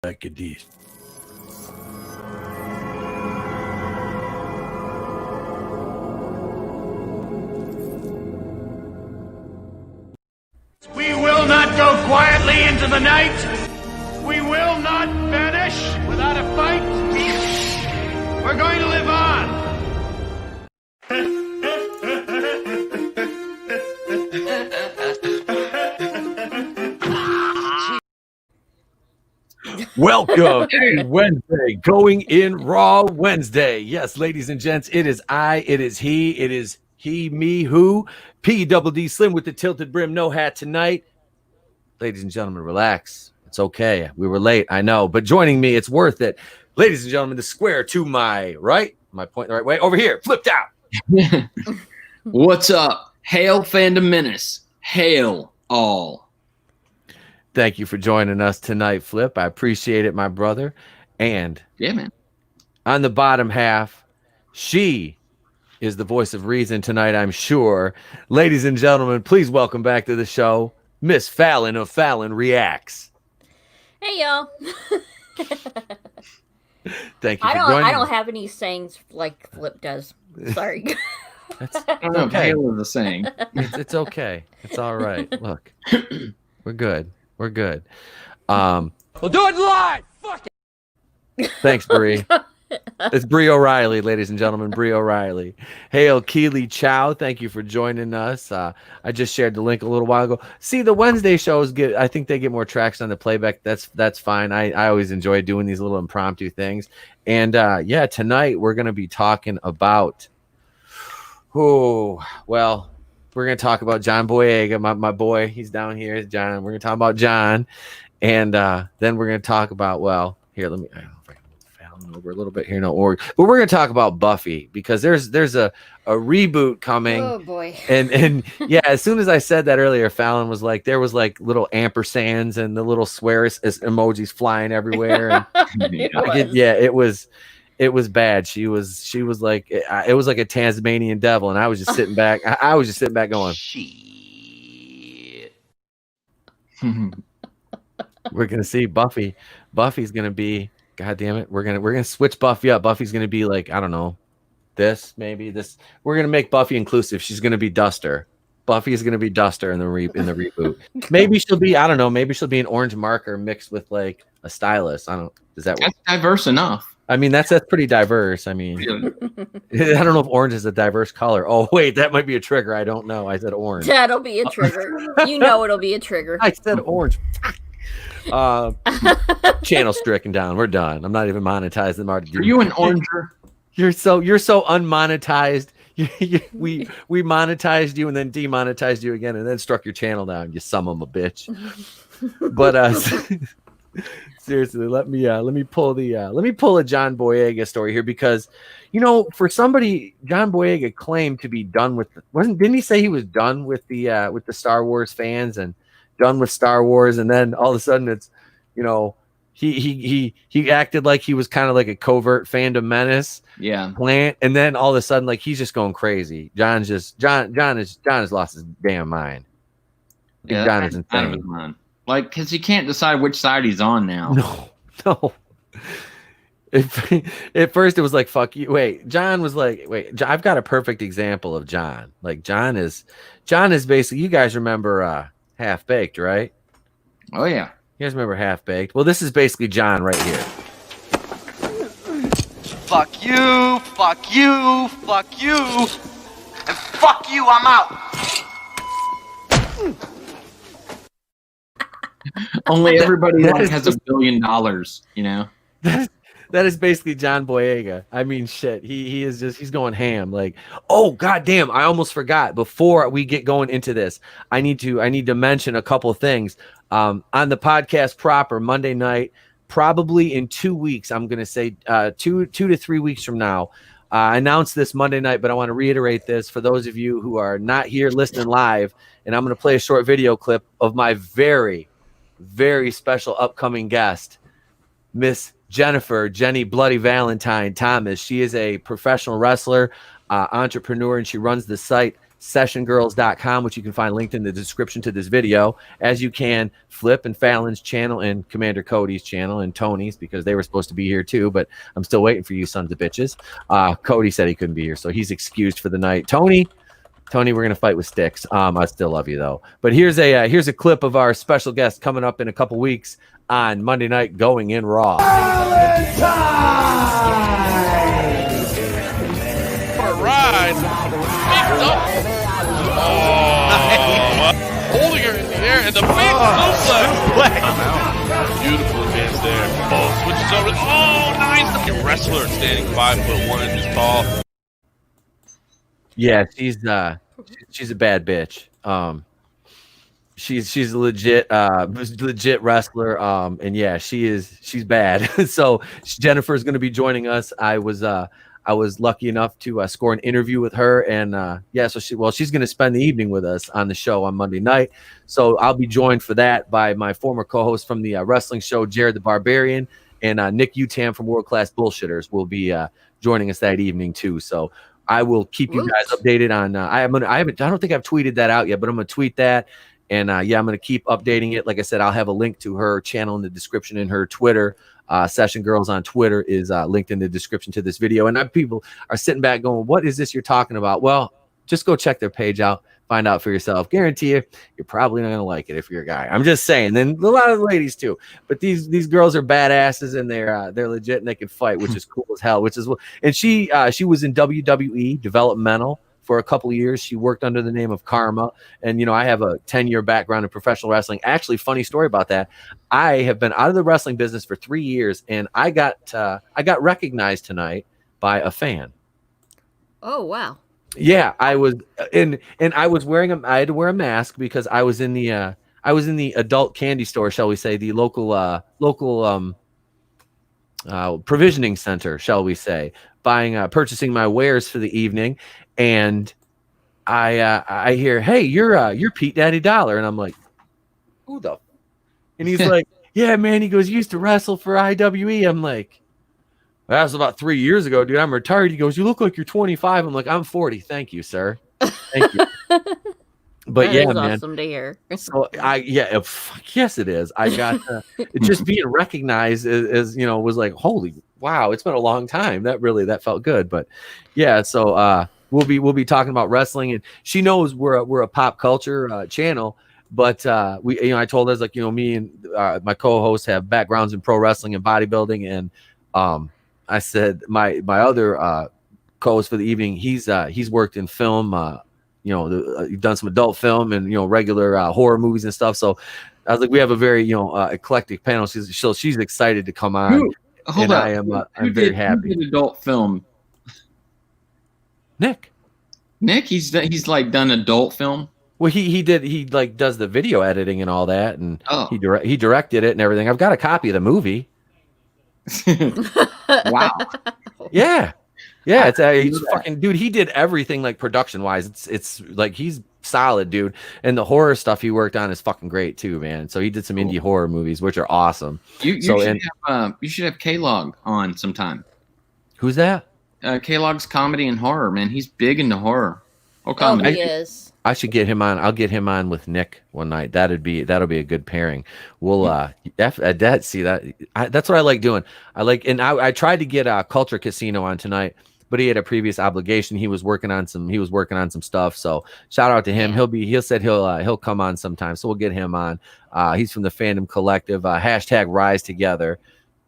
Like a D. We will not go quietly into the night. We will not vanish without a fight. We're going to live on. Welcome to Wednesday, Going in Raw Wednesday. Yes, ladies and gents, it is I, it is he, me, who, P-double-D Slim with the tilted brim, no hat tonight. Ladies and gentlemen, relax. It's okay. We were late, I know, but joining me, it's worth it. Ladies and gentlemen, the square to my right, my point the right way, over here, Flipp Doubt. What's up? Hail Fandom Menace. Hail all. Thank you for joining us tonight, Flipp. I appreciate it, my brother. And yeah, man, on the bottom half, she is the voice of reason tonight, I'm sure. Ladies and gentlemen, please welcome back to the show, Miss Phalon of Phalon Reacts. Hey, y'all. Thank you for joining I don't have any sayings like Flipp does. Sorry. That's I don't know if okay. hail is a saying. It's okay. It's all right. Look, we're good. We're good. We'll do it live. Fuck it. Thanks, Bree. It's Bree O'Reilly, ladies and gentlemen. Bree O'Reilly. Hail Keely Chow. Thank you for joining us. I just shared the link a little while ago. See, the Wednesday shows I think they get more traction on the playback. That's fine. I always enjoy doing these little impromptu things. And yeah, tonight we're gonna be talking about we're going to talk about John Boyega, my boy. He's down here, John. We're going to talk about John. And then we're going to talk about, here, let me, I don't know if I can move Phalon over a little bit here. But we're going to talk about Buffy because there's a reboot coming. Oh, boy. And yeah, as soon as I said that earlier, Phalon was like, there was like little ampersands and the little swear emojis flying everywhere. And it was bad. She was like, it was like a Tasmanian devil, and I was just sitting back. I was just sitting back going, shit. We're gonna see Buffy. Buffy's gonna be, God damn it, we're gonna switch Buffy up. Buffy's gonna be like, I don't know, this. We're gonna make Buffy inclusive. She's gonna be Duster. Buffy is gonna be Duster in the reboot. Maybe she'll be, I don't know, maybe she'll be an orange marker mixed with like a stylus. Does that work? That's diverse enough. I mean, that's pretty diverse. I mean, I don't know if orange is a diverse color. Oh, wait, that might be a trigger. I don't know. I said orange. That'll be a trigger. You know it'll be a trigger. I said orange. Channel stricken down. We're done. I'm not even monetized. Are you an oranger? You're so unmonetized. We monetized you and then demonetized you again and then struck your channel down. You son of a bitch. But seriously, let me pull a John Boyega story here because, for somebody, John Boyega claimed to be done with. Didn't he say he was done with the Star Wars fans and done with Star Wars, and then all of a sudden it's, he acted like he was kind of like a covert fandom menace, plant, and then all of a sudden like he's just going crazy. John has lost his damn mind. Yeah, John is insane. Like, because he can't decide which side he's on now. No. At first, it was like, fuck you. John was like, I've got a perfect example of John. Like, John is basically, you guys remember Half Baked, right? Oh, yeah. You guys remember Half Baked? Well, this is basically John right here. Fuck you, fuck you, fuck you, and fuck you, I'm out. Only everybody has $1 billion, That is basically John Boyega. I mean, shit. He's going ham. Like, oh goddamn! I almost forgot. Before we get going into this, I need to mention a couple of things. On the podcast proper Monday night, probably in 2 weeks. I'm gonna say 2 to 3 weeks from now. I announced this Monday night, but I want to reiterate this for those of you who are not here listening live. And I'm gonna play a short video clip of my very, very special upcoming guest, Miss Jenny Bloody Valentine Thomas. She is a professional wrestler, entrepreneur, and she runs the site sessiongirls.com, which you can find linked in the description to this video, as you can Flipp and Phalon's channel and Commander Cody's channel and Tony's, because they were supposed to be here too, but I'm still waiting for you sons of bitches. Cody said he couldn't be here, so he's excused for the night. Tony, we're gonna fight with sticks. I still love you though. But here's a clip of our special guest coming up in a couple weeks on Monday night, going in Raw. Ride. Holding her in the air and the big suplex. Beautiful advance there. Oh, switches over. Oh, nice. A wrestler standing 5'1" inches tall. Yeah, she's a bad bitch. She's a legit wrestler. And yeah, she's bad. So Jennifer's going to be joining us. I was lucky enough to score an interview with her, and so she's going to spend the evening with us on the show on Monday night. So I'll be joined for that by my former co-host from the wrestling show, Jared the Barbarian, and Nick Utam from World Class Bullshitters will be joining us that evening too. So I will keep you guys updated on. I don't think I've tweeted that out yet, but I'm gonna tweet that, and I'm gonna keep updating it. Like I said, I'll have a link to her channel in the description, in her Twitter. Session Girls on Twitter is linked in the description to this video. And people are sitting back going, what is this you're talking about? Well, just go check their page out, find out for yourself. Guarantee you're probably not going to like it if you're a guy. I'm just saying. Then a lot of the ladies too. But these girls are badasses, and they're legit, and they can fight, which is cool as hell. And she was in WWE developmental for a couple of years. She worked under the name of Karma. And, I have a 10-year background in professional wrestling. Actually, funny story about that. I have been out of the wrestling business for 3 years, and I got recognized tonight by a fan. Oh, wow. Yeah, I was and I was wearing I had to wear a mask because I was in the adult candy store, shall we say, the local provisioning center, shall we say, purchasing my wares for the evening. And I hear, hey, you're Pete Daddy Dollar, and I'm like, who the? And he's like, yeah, man. He goes, you used to wrestle for IWE. I'm like, that was about 3 years ago, dude. I'm retired. He goes, you look like you're 25. I'm like, I'm 40. Thank you, sir. Thank you. But that is man, awesome to hear. So yes, it is. I got just being recognized as was like, holy wow, it's been a long time. That felt good. But yeah, so we'll be talking about wrestling, and she knows we're a pop culture channel. But I told her, like, me and my co-host have backgrounds in pro wrestling and bodybuilding, and I said my other co-host for the evening, he's worked in film. You've done some adult film and regular horror movies and stuff. So I was like, we have a very eclectic panel. She's excited to come on. Hold on. I'm very happy. Who did adult film? Nick, he's like done adult film. Well, he does the video editing and all that, and he directed it and everything. I've got a copy of the movie. Wow. Yeah. Yeah, he's fucking dude. He did everything like production wise. It's like he's solid, dude. And the horror stuff he worked on is fucking great too, man. So he did some indie horror movies, which are awesome. You should have K-Log on sometime. Who's that? K-Log's comedy and horror, man. He's big into horror. Comedy. He is. I should get him on. I'll get him on with Nick one night. That'll be a good pairing. We'll that's what I like doing. I tried to get Culture Casino on tonight, but he had a previous obligation. He was working on some stuff. So shout out to him. He'll come on sometime. So we'll get him on. He's from the Fandom Collective. # Rise Together.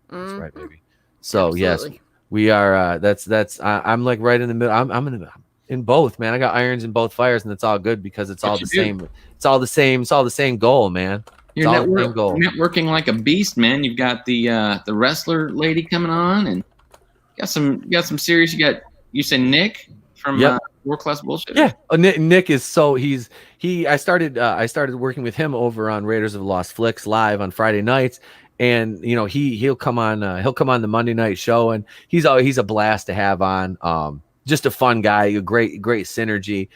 That's right, baby. So absolutely. Yes, we are. I'm like right in the middle. I'm in both, man. I got irons in both fires, and it's all good because it's all the same. It's all the same. It's all the same goal, man. You're networking like a beast, man. You've got the wrestler lady coming on, and got some serious. You say Nick from World Class Bullshit. Yeah, Nick is I started working with him over on Raiders of the Lost Flicks live on Friday nights, and he'll come on the Monday night show, and he's a blast to have on. Just a fun guy, a great synergy.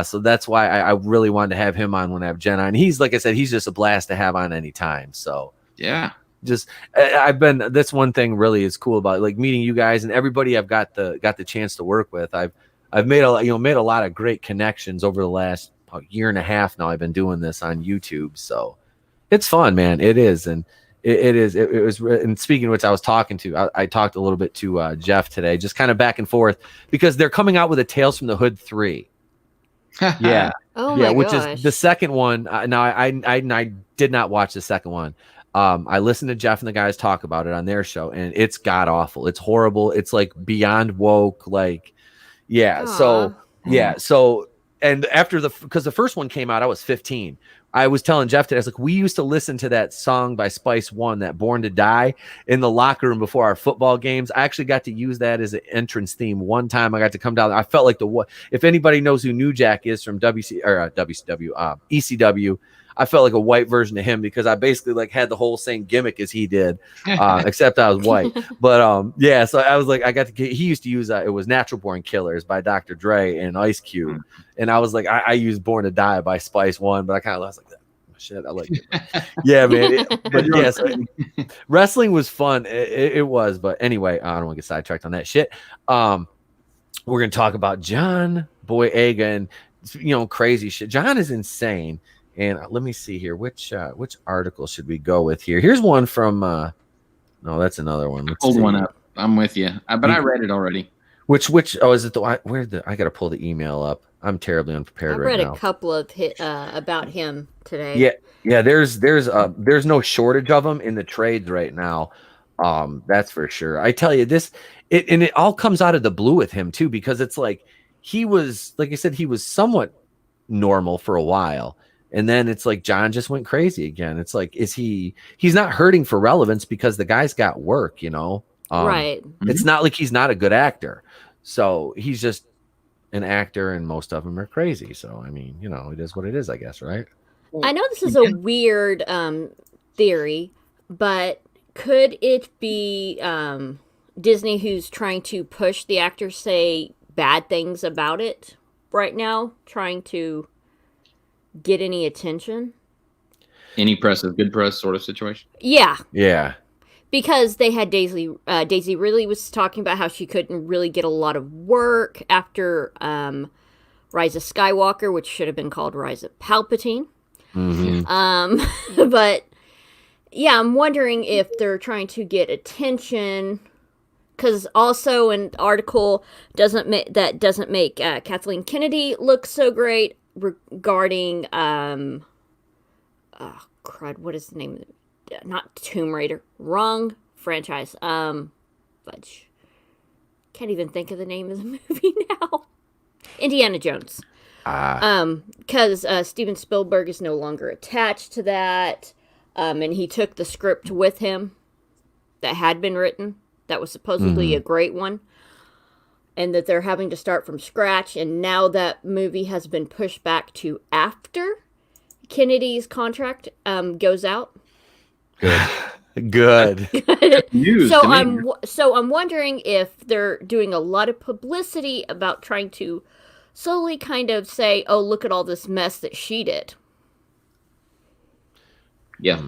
So that's why I really wanted to have him on when I have Jen on. He's, like I said, he's just a blast to have on anytime. So yeah, that's one thing really is cool about like meeting you guys and everybody I've got the chance to work with. I've I've made a lot of great connections over the last year and a half now. I've been doing this on YouTube, so it's fun, man. It is, and it was. And speaking of which, I was talking to, I talked a little bit to Jeff today, just kind of back and forth, because they're coming out with a Tales from the Hood 3. Yeah. Oh yeah, my which gosh. is the second one. Now I did not watch the second one. I listened to Jeff and the guys talk about it on their show, and it's god awful. It's horrible. It's like beyond woke. Like, yeah. So yeah. So, and after because the first one came out, I was 15. I was telling Jeff today, I was like, we used to listen to that song by Spice One, that Born to Die, in the locker room before our football games. I actually got to use that as an entrance theme one time. I got to come down. I felt like if anybody knows who New Jack is from ECW, I felt like a white version of him, because I basically like had the whole same gimmick as he did, except I was white. But yeah, so I was like, he used to use it was Natural Born Killers by Dr. Dre and Ice Cube. And I was like, I used Born to Die by Spice One, but I kind of was like, shit, I like it. Yeah, man. But yes, wrestling was fun. It was. But anyway, I don't want to get sidetracked on that shit. We're gonna talk about John Boyega and crazy shit. John is insane. And let me see here. Which article should we go with here? Here's one from no, that's another one. Let's pull one up. I'm with you. But I read it already. Which is it I gotta pull the email up. I'm terribly unprepared right now. I read a couple of about him today. Yeah. There's no shortage of them in the trades right now. That's for sure. I tell you it all comes out of the blue with him too, because it's like he was, like I said, he was somewhat normal for a while, and then it's like John just went crazy again. It's like, he's not hurting for relevance because the guy's got work, right. It's not like he's not a good actor, so he's just an actor, and most of them are crazy. So I mean, it is what it is, I guess, right? I know this is a weird theory, but could it be Disney who's trying to push the actors say bad things about it right now, trying to get any attention? Any press is good press sort of situation? Yeah. Because they had Daisy Ridley was talking about how she couldn't really get a lot of work after Rise of Skywalker, which should have been called Rise of Palpatine. Mm-hmm. But yeah, I'm wondering if they're trying to get attention, because also an article doesn't make Kathleen Kennedy look so great regarding oh crud, what is the name of it? Not Tomb Raider, wrong franchise. Fudge. Can't even think of the name of the movie now. Indiana Jones. Because Steven Spielberg is no longer attached to that, and he took the script with him that had been written. That was supposedly a great one, and that they're having to start from scratch. And now that movie has been pushed back to after Kennedy's contract goes out. Good. News So to me. I'm wondering if they're doing a lot of publicity about trying to slowly kind of say, "Oh, look at all this mess that she did." Yeah.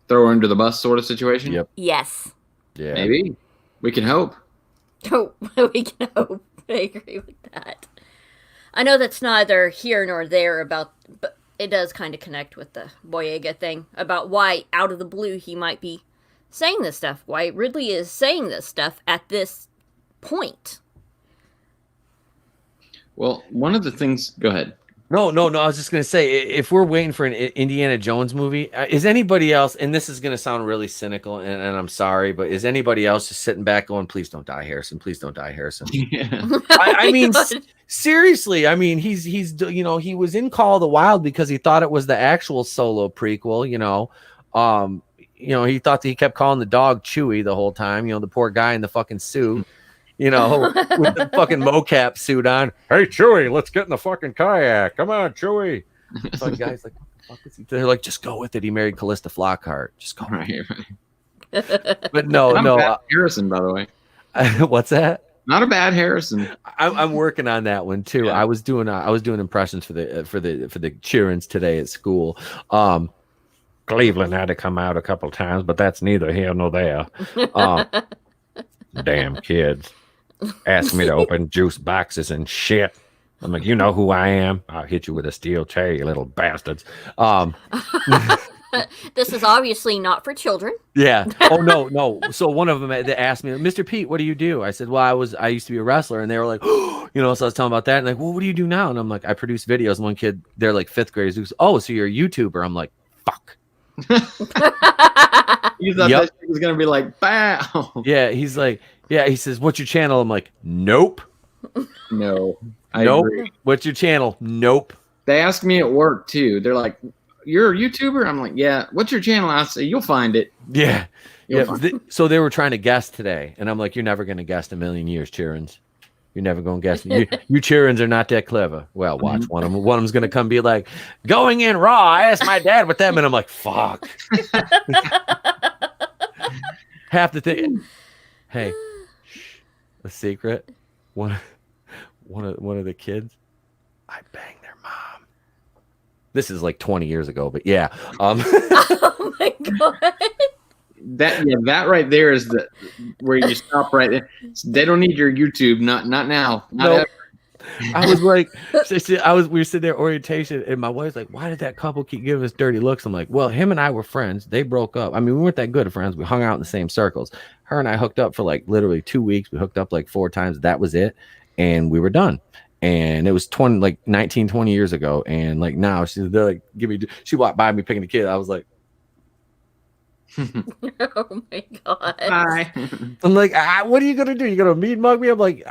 Throw her under the bus sort of situation? Yep. Yes. Yeah. Maybe. We can hope. Oh, we can hope. I agree with that. I know that's neither here nor there but it does kind of connect with the Boyega thing about why out of the blue he might be saying this stuff. Why Ridley is saying this stuff at this point. Well, one of the things... Go ahead. No. I was just going to say, if we're waiting for an Indiana Jones movie, is anybody else, and this is going to sound really cynical, and I'm sorry, but is anybody else just sitting back going, please don't die, Harrison. Please don't die, Harrison. Yeah. I mean, seriously, I mean, he's he was in Call of the Wild because he thought it was the actual Solo prequel, he thought that he kept calling the dog Chewie the whole time, the poor guy in the fucking suit. With the fucking mocap suit on. Hey, Chewie, let's get in the fucking kayak. Come on, Chewie. So the guy's like, what the fuck is he? They're like, just go with it. He married Callista Flockhart. Just go. Right. But no. Harrison, by the way. What's that? Not a bad Harrison. I'm working on that one too. Yeah. I was doing impressions for the cheerings today at school. Cleveland had to come out a couple times, but that's neither here nor there. Damn kids. Ask me to open juice boxes and shit. I'm like, you know who I am? I'll hit you with a steel chair, you little bastards. This is obviously not for children. Yeah. Oh no. So one of them they asked me, Mr. Pete, what do you do? I said, well, I used to be a wrestler, and they were like, so I was telling them about that, and like, well, what do you do now? And I'm like, I produce videos. And one kid, they're like 5th graders, goes, oh, so you're a YouTuber? I'm like, fuck. You thought that shit was gonna be like, bow. Yeah. He's like, yeah. He says, what's your channel? I'm like, nope. No. Nope. What's your channel? Nope. They asked me at work too. They're like, you're a YouTuber? I'm like, yeah. What's your channel? I say, you'll find it. Yeah. So they were trying to guess today, and I'm like, you're never going to guess in a million years, Cheerins. You're never going to guess. You Cheerins are not that clever. Well, watch one of them. One of them's going to come be like, going in raw. I asked my dad with them, and I'm like, fuck. Half the thing. Hey, a secret. One of the kids, I banged their mom. This is like 20 years ago, but yeah. Oh my god. That right there is where you stop right there. They don't need your YouTube, not now. Not ever. I was like, we were sitting there orientation, and my wife's like, why did that couple keep giving us dirty looks? I'm like, well, him and I were friends. They broke up. I mean, we weren't that good of friends. We hung out in the same circles. Her and I hooked up for like literally 2 weeks. We hooked up like 4 times. That was it. And we were done. And it was 19, 20 years ago. And like now they're like, she walked by me picking the kid. I was like, Oh my god. Bye. I'm like, what are you gonna do? You gonna mean mug me? I'm like,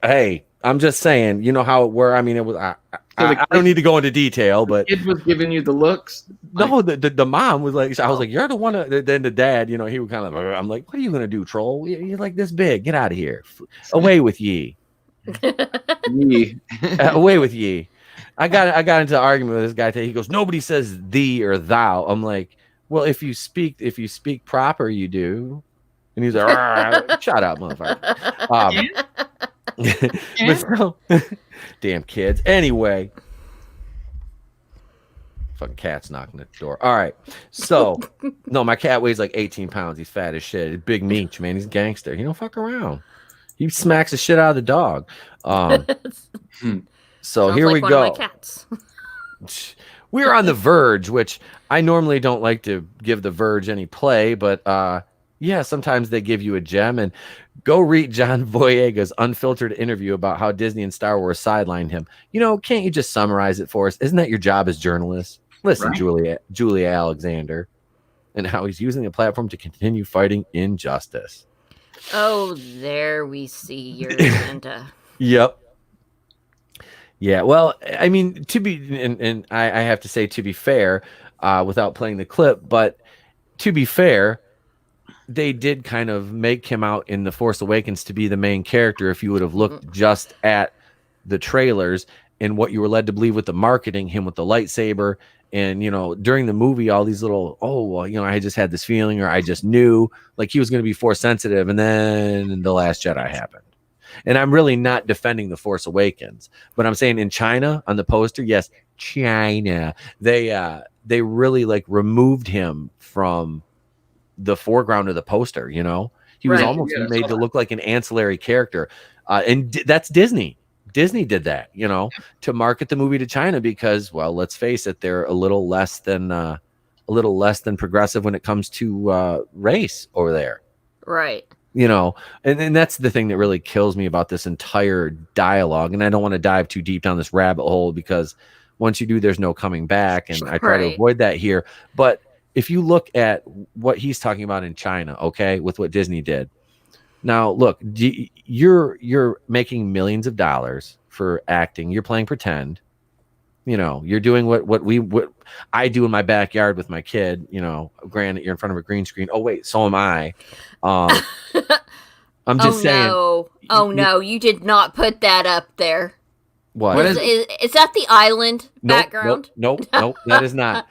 hey, I'm just saying, you know how it were. I mean, it was I don't need to go into detail, but the kid was giving you the looks. No, the mom was like, I was like, you're the one. Then the dad, he was kind of. I'm like, what are you gonna do, troll? You're like this big. Get out of here. Away with ye. Away with ye. I got into an argument with this guy today. He goes, nobody says thee or thou. I'm like, well, if you speak proper, you do. And he's like, shut up, motherfucker. But so, damn kids. Anyway, fucking cat's knocking at the door. All right. So, no, my cat weighs like 18 pounds. He's fat as shit. He's big meat, man. He's a gangster. He don't fuck around. He smacks the shit out of the dog. So Sounds here like we one go. of my cats. We're on The Verge, which I normally don't like to give The Verge any play, but yeah, sometimes they give you a gem. And go read John Boyega's unfiltered interview about how Disney and Star Wars sidelined him. Can't you just summarize it for us? Isn't that your job as journalists? Listen, right. Julia Alexander, and how he's using the platform to continue fighting injustice. Oh, there we see your agenda. Yep. Yeah, well, I mean, and I have to say, to be fair, without playing the clip, but to be fair, they did kind of make him out in The Force Awakens to be the main character. If you would have looked just at the trailers and what you were led to believe with the marketing, him with the lightsaber, and during the movie, all these little, I just had this feeling, or I just knew, like he was going to be Force sensitive, and then The Last Jedi happened. And I'm really not defending The Force Awakens, but I'm saying in China on the poster, yes, China, they really like removed him from the foreground of the poster. He was almost made to look like an ancillary character, and that's Disney. Disney did that, to market the movie to China because, well, let's face it, they're a little less than progressive when it comes to race over there. Right. And that's the thing that really kills me about this entire dialogue. And I don't want to dive too deep down this rabbit hole because once you do, there's no coming back. And I try to avoid that here. But if you look at what he's talking about in China, okay, with what Disney did. Now, look, you're making millions of dollars for acting. You're playing pretend. You're doing what I do in my backyard with my kid. Granted, you're in front of a green screen. Oh wait, so am I. I'm just saying. No, you did not put that up there. What is that? The island background? Nope. That is not.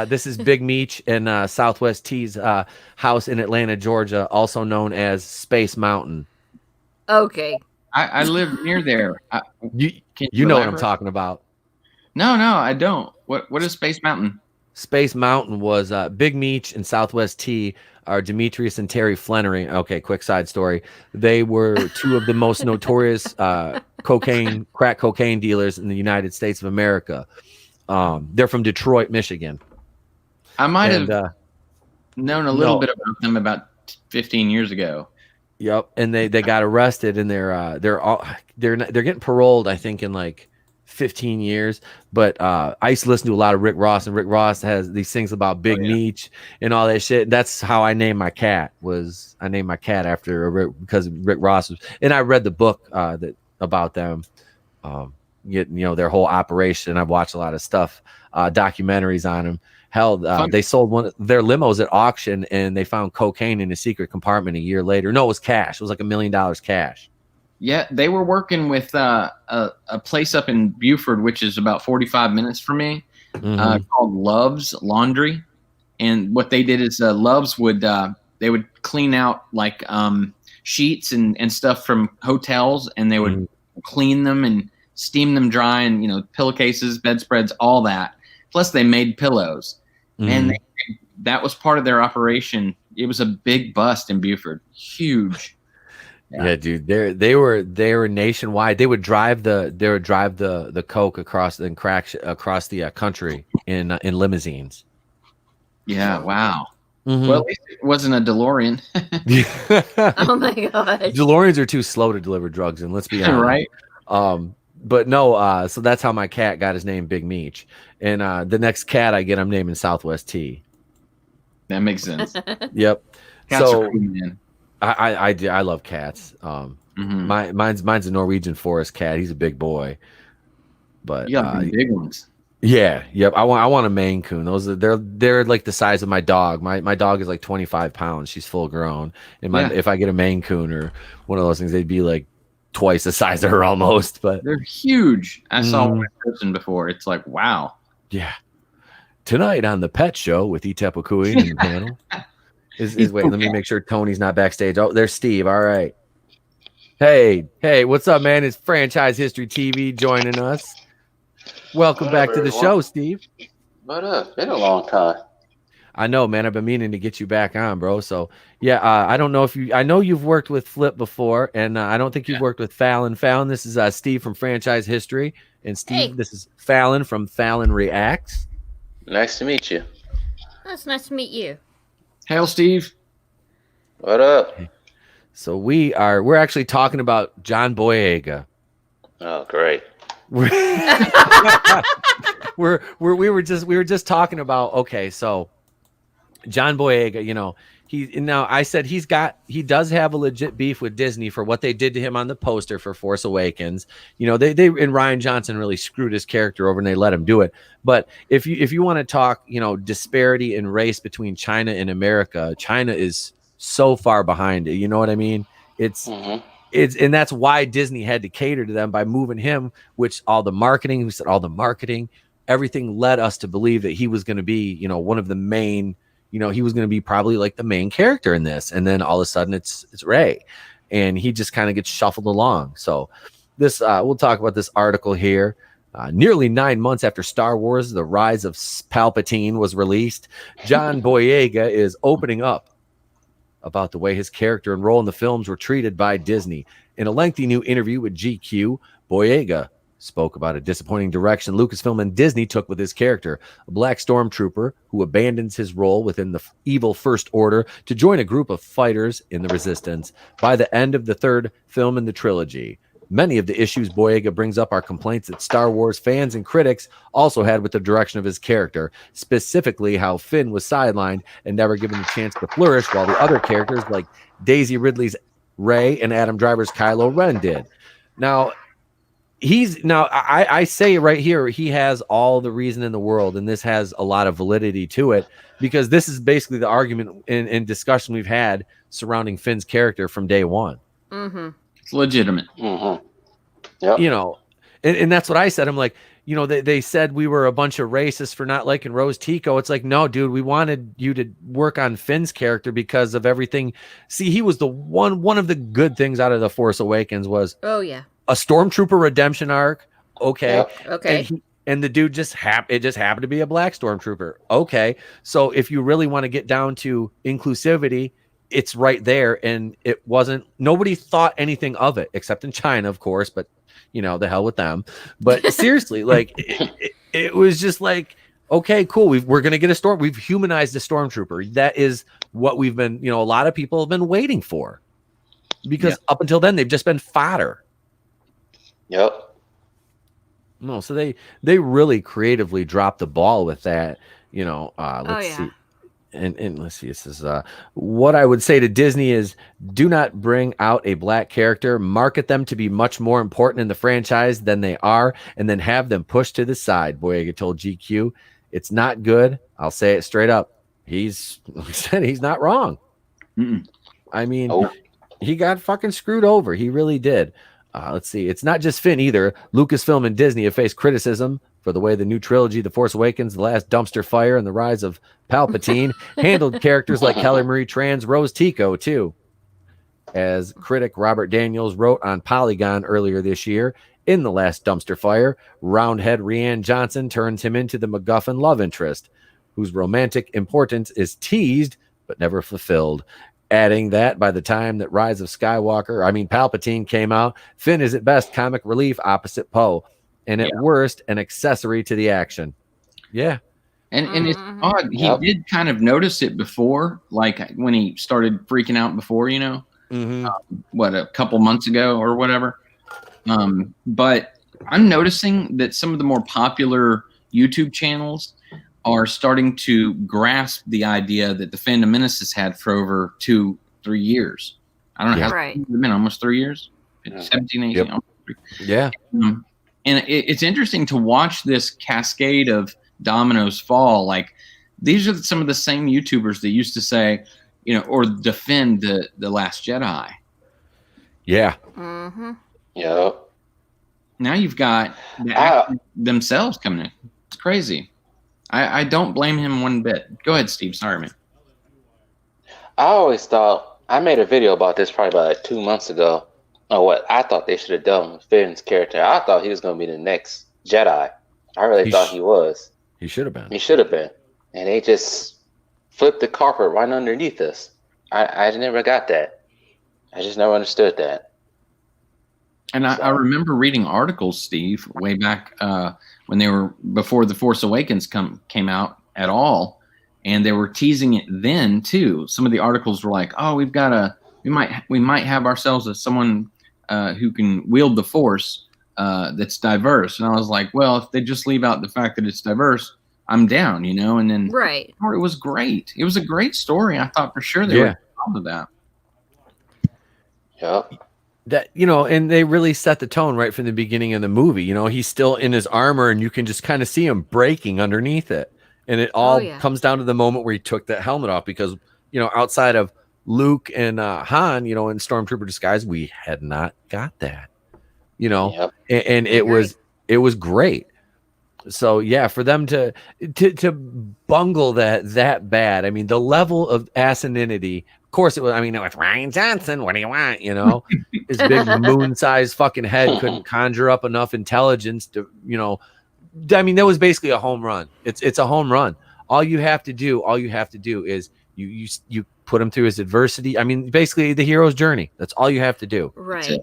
This is Big Meech and Southwest T's house in Atlanta, Georgia, also known as Space Mountain. Okay. I live near there. You know what I'm talking about. No, I don't. What is Space Mountain? Space Mountain was Big Meech and Southwest T are Demetrius and Terry Flannery. Okay, quick side story. They were two of the most notorious crack cocaine dealers in the United States of America. They're from Detroit, Michigan. I might have known a little bit about them about 15 years ago. Yep, and they got arrested, and they're getting paroled, I think, in like 15 years. But I used to listen to a lot of Rick Ross, and Rick Ross has these things about Big Meech and all that shit. That's how I named my cat. I named my cat after because Rick Ross was, and I read the book about them, their whole operation. I've watched a lot of stuff, documentaries on them. Hell, they sold one of their limos at auction, and they found cocaine in a secret compartment a year later. No, it was cash. It was like $1 million cash. Yeah, they were working with a place up in Buford, which is about 45 minutes from me, called Love's Laundry. And what they did is Love's would clean out like sheets and stuff from hotels, and they would clean them and steam them dry, and pillowcases, bedspreads, all that. Plus, they made pillows, and that was part of their operation. It was a big bust in Buford, huge. Yeah, dude, they were nationwide. They would drive the coke across and crack across the country in limousines. Yeah, wow. Well, at least it wasn't a DeLorean. Oh my god, DeLoreans are too slow to deliver drugs, and let's be honest, right? But no, so that's how my cat got his name, Big Meech. And the next cat I get, I'm naming Southwest T. That makes sense. Yep. Cats so are cool, man. I love cats. Mine's a Norwegian forest cat. He's a big boy. But you got big ones. Yeah, yep. I want a Maine Coon. They're like the size of my dog. My dog is like 25 pounds. She's full grown. And if I get a Maine Coon or one of those things, they'd be like twice the size of her almost. But they're huge. I saw one in person before. It's like, wow. Yeah. Tonight on the Pet Show with Itepakui and the panel is wait, let me make sure Tony's not backstage. Oh, there's Steve. All right. Hey, what's up, man? It's Franchise History TV joining us. Welcome back to the show, Steve. What up? Been a long time. I know, man. I've been meaning to get you back on, bro. So, yeah, I don't know if I know you've worked with Flipp before, and I don't think you've worked with Phalon. Phalon, this is Steve from Franchise History, and Steve, this is Phalon from Phalon Reacts. Nice to meet you. That's nice to meet you. Hail, Steve. What up? So we're actually talking about John Boyega. Oh, great. we were just talking about, okay, so John Boyega, I said he does have a legit beef with Disney for what they did to him on the poster for Force Awakens. They and Ryan Johnson really screwed his character over and they let him do it. But if you want to talk, disparity in race between China and America, China is so far behind it. You know what I mean? It's and that's why Disney had to cater to them by moving him, which all the marketing, everything led us to believe that he was going to be, one of the main, he was going to be probably like the main character in this. And then all of a sudden it's Rey, and he just kind of gets shuffled along. So this, we'll talk about this article here. Nearly 9 months after Star Wars: The Rise of Palpatine was released, John Boyega is opening up about the way his character and role in the films were treated by Disney. In a lengthy new interview with GQ, Boyega spoke about a disappointing direction Lucasfilm and Disney took with his character, a black stormtrooper who abandons his role within the evil First Order to join a group of fighters in the Resistance by the end of the third film in the trilogy. Many of the issues Boyega brings up are complaints that Star Wars fans and critics also had with the direction of his character, specifically how Finn was sidelined and never given the chance to flourish, while the other characters like Daisy Ridley's Rey and Adam Driver's Kylo Ren did. Now, I say right here, he has all the reason in the world, and this has a lot of validity to it, because this is basically the argument and discussion we've had surrounding Finn's character from day one. Mm-hmm. It's legitimate. Mm-hmm. Yep. And that's what I said. I'm like, they said we were a bunch of racists for not liking Rose Tico. It's like, no, dude, we wanted you to work on Finn's character because of everything. See, he was the one of the good things out of The Force Awakens was, oh yeah, a stormtrooper redemption arc. Okay. Yep. Okay. and the dude it just happened to be a black stormtrooper. Okay, so if you really want to get down to inclusivity, it's right there, and it wasn't. Nobody thought anything of it except in China, of course. But the hell with them. But seriously, like it was just like, okay, cool. We're gonna get we've humanized a stormtrooper. That is what we've been. A lot of people have been waiting for, because up until then they've just been fodder. Yep. No, so they really creatively dropped the ball with that. Let's see. And let's see, this is what I would say to Disney is, do not bring out a black character, market them to be much more important in the franchise than they are, and then have them pushed to the side. Boyega told GQ, it's not good. I'll say it straight up. He's not wrong. I mean, he got fucking screwed over. He really did. Let's see. It's not just Finn either. Lucasfilm and Disney have faced criticism for the way the new trilogy, The Force Awakens, The Last Dumpster Fire, and The Rise of Palpatine handled characters like Kelly Marie Tran's Rose Tico, too. As critic Robert Daniels wrote on Polygon earlier this year, in The Last Dumpster Fire, Roundhead Rian Johnson turns him into the MacGuffin love interest, whose romantic importance is teased but never fulfilled. Adding that by the time that Rise of Palpatine came out, Finn is at best comic relief opposite Poe, and at worst an accessory to the action. Yeah. And it's odd. He did kind of notice it before, like when he started freaking out before, a couple months ago or whatever. But I'm noticing that some of the more popular YouTube channels are starting to grasp the idea that the Phantom Menace has had for over 2-3 years. I don't know how it's been, almost 3 years, 17, 18. Yep. Yeah. And it's interesting to watch this cascade of dominoes fall. Like, these are some of the same YouTubers that used to say, or defend the Last Jedi. Yeah. Mm-hmm. Yeah. Now you've got the actors themselves coming in. It's crazy. I don't blame him one bit. Go ahead, Steve. Sorry, man. I always thought, I made a video about this probably about 2 months ago. Oh, what I thought they should have done with Finn's character. I thought he was going to be the next Jedi. I really thought he was. He should have been. He should have been. And they just flipped the carpet right underneath us. I never got that. I just never understood that. And I remember reading articles, Steve, way back when they were before The Force Awakens came out at all, and they were teasing it then too. Some of the articles were like, "Oh, we might have ourselves someone who can wield the Force that's diverse." And I was like, "Well, if they just leave out the fact that it's diverse, I'm down," And then right, it was great. It was a great story. I thought for sure they were proud of that. Yep. That and they really set the tone right from the beginning of the movie. He's still in his armor, and you can just kind of see him breaking underneath it, and it all comes down to the moment where he took that helmet off, because outside of Luke and Han, in Stormtrooper disguise, we had not got that, and it was great. So yeah, for them to bungle that bad. I mean, the level of asininity. Of course, it was. I mean, it's Rian Johnson. What do you want? His big moon-sized fucking head couldn't conjure up enough intelligence to, I mean, that was basically a home run. It's a home run. All you have to do is you put him through his adversity. I mean, basically the hero's journey. That's all you have to do. Right.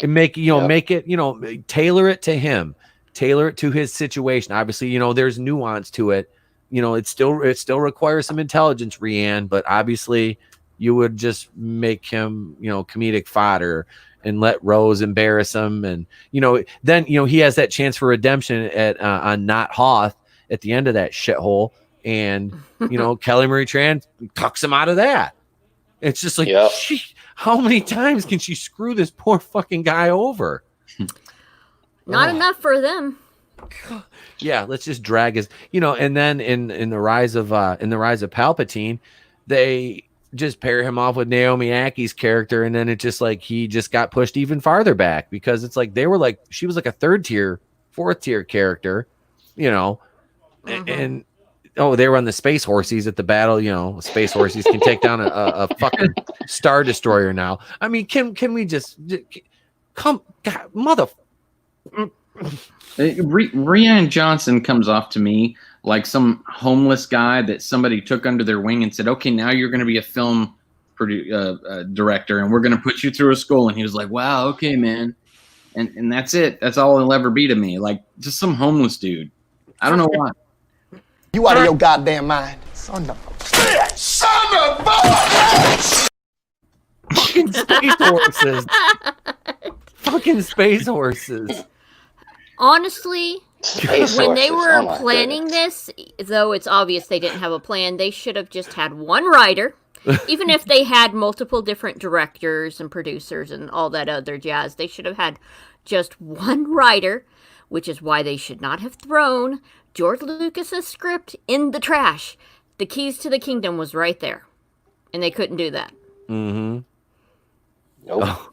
Make it, tailor it to him, tailor it to his situation. Obviously, there's nuance to it. It still requires some intelligence, Rian, but obviously you would just make him, comedic fodder and let Rose embarrass him. And, then, he has that chance for redemption on Not Hoth at the end of that shithole. And, Kelly Marie Tran tucks him out of that. It's just like, how many times can she screw this poor fucking guy over? Not enough for them. Yeah, let's just drag his, and then in the rise of Palpatine, they just pair him off with Naomi Aki's character, and then it just like he just got pushed even farther back, because it's like she was like a 3rd tier, 4th tier character, and they were on the space horsies at the battle. Space horsies can take down a fucking Star Destroyer now. I mean, can we just come, God, mother. Rian Johnson comes off to me like some homeless guy that somebody took under their wing and said, okay, now you're going to be a film director and we're going to put you through a school. And he was like, wow, okay, man. And that's it. That's all he'll ever be to me. Like just some homeless dude. I don't know why. You out of your goddamn mind. Son of a Fucking space horses. Fucking space horses. Honestly, Space when they horses. were Oh my planning goodness. this, though it's obvious they didn't have a plan, they should have just had one writer. Even if they had multiple different directors and producers and all that other jazz, they should have had just one writer, which is why they should not have thrown George Lucas's script in the trash. The keys to the kingdom was right there, and they couldn't do that. Mm-hmm. Nope. Oh.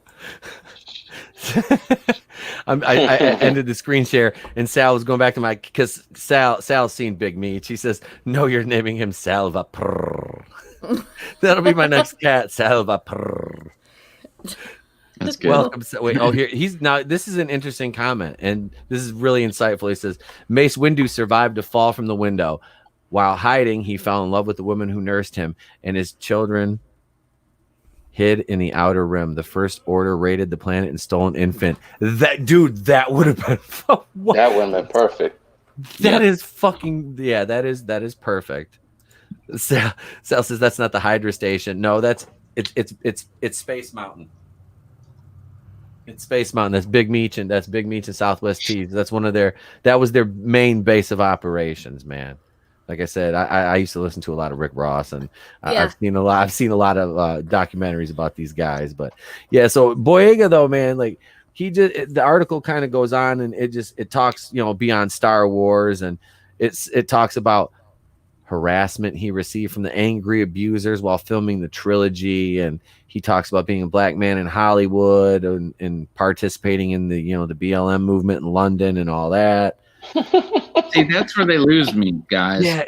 I ended the screen share, and Sal was going back to my, because Sal's seen Big Meat. She says, "No, you're naming him Salva." That'll be my next cat, Salva. That's good. Welcome. Wait, here he's now. This is an interesting comment, and this is really insightful. He says, Mace Windu survived a fall from the window. While hiding, he fell in love with the woman who nursed him, and his children hid in the outer rim. The First Order raided the planet and stole an infant. That would have been what? That would have been perfect. That is fucking that is perfect. Sal says that's not the Hydra station. No, it's Space Mountain. It's Space Mountain. That's Big Meech and Southwest Tees. That was their main base of operations, man. Like I said, I used to listen to a lot of Rick Ross, and I've seen a lot of documentaries about these guys. But yeah, so Boyega though, man, like the article kind of goes on, and it talks, beyond Star Wars, and it talks about harassment he received from the angry abusers while filming the trilogy, and he talks about being a black man in Hollywood and participating in the the BLM movement in London and all that. See, that's where they lose me, guys. Yeah.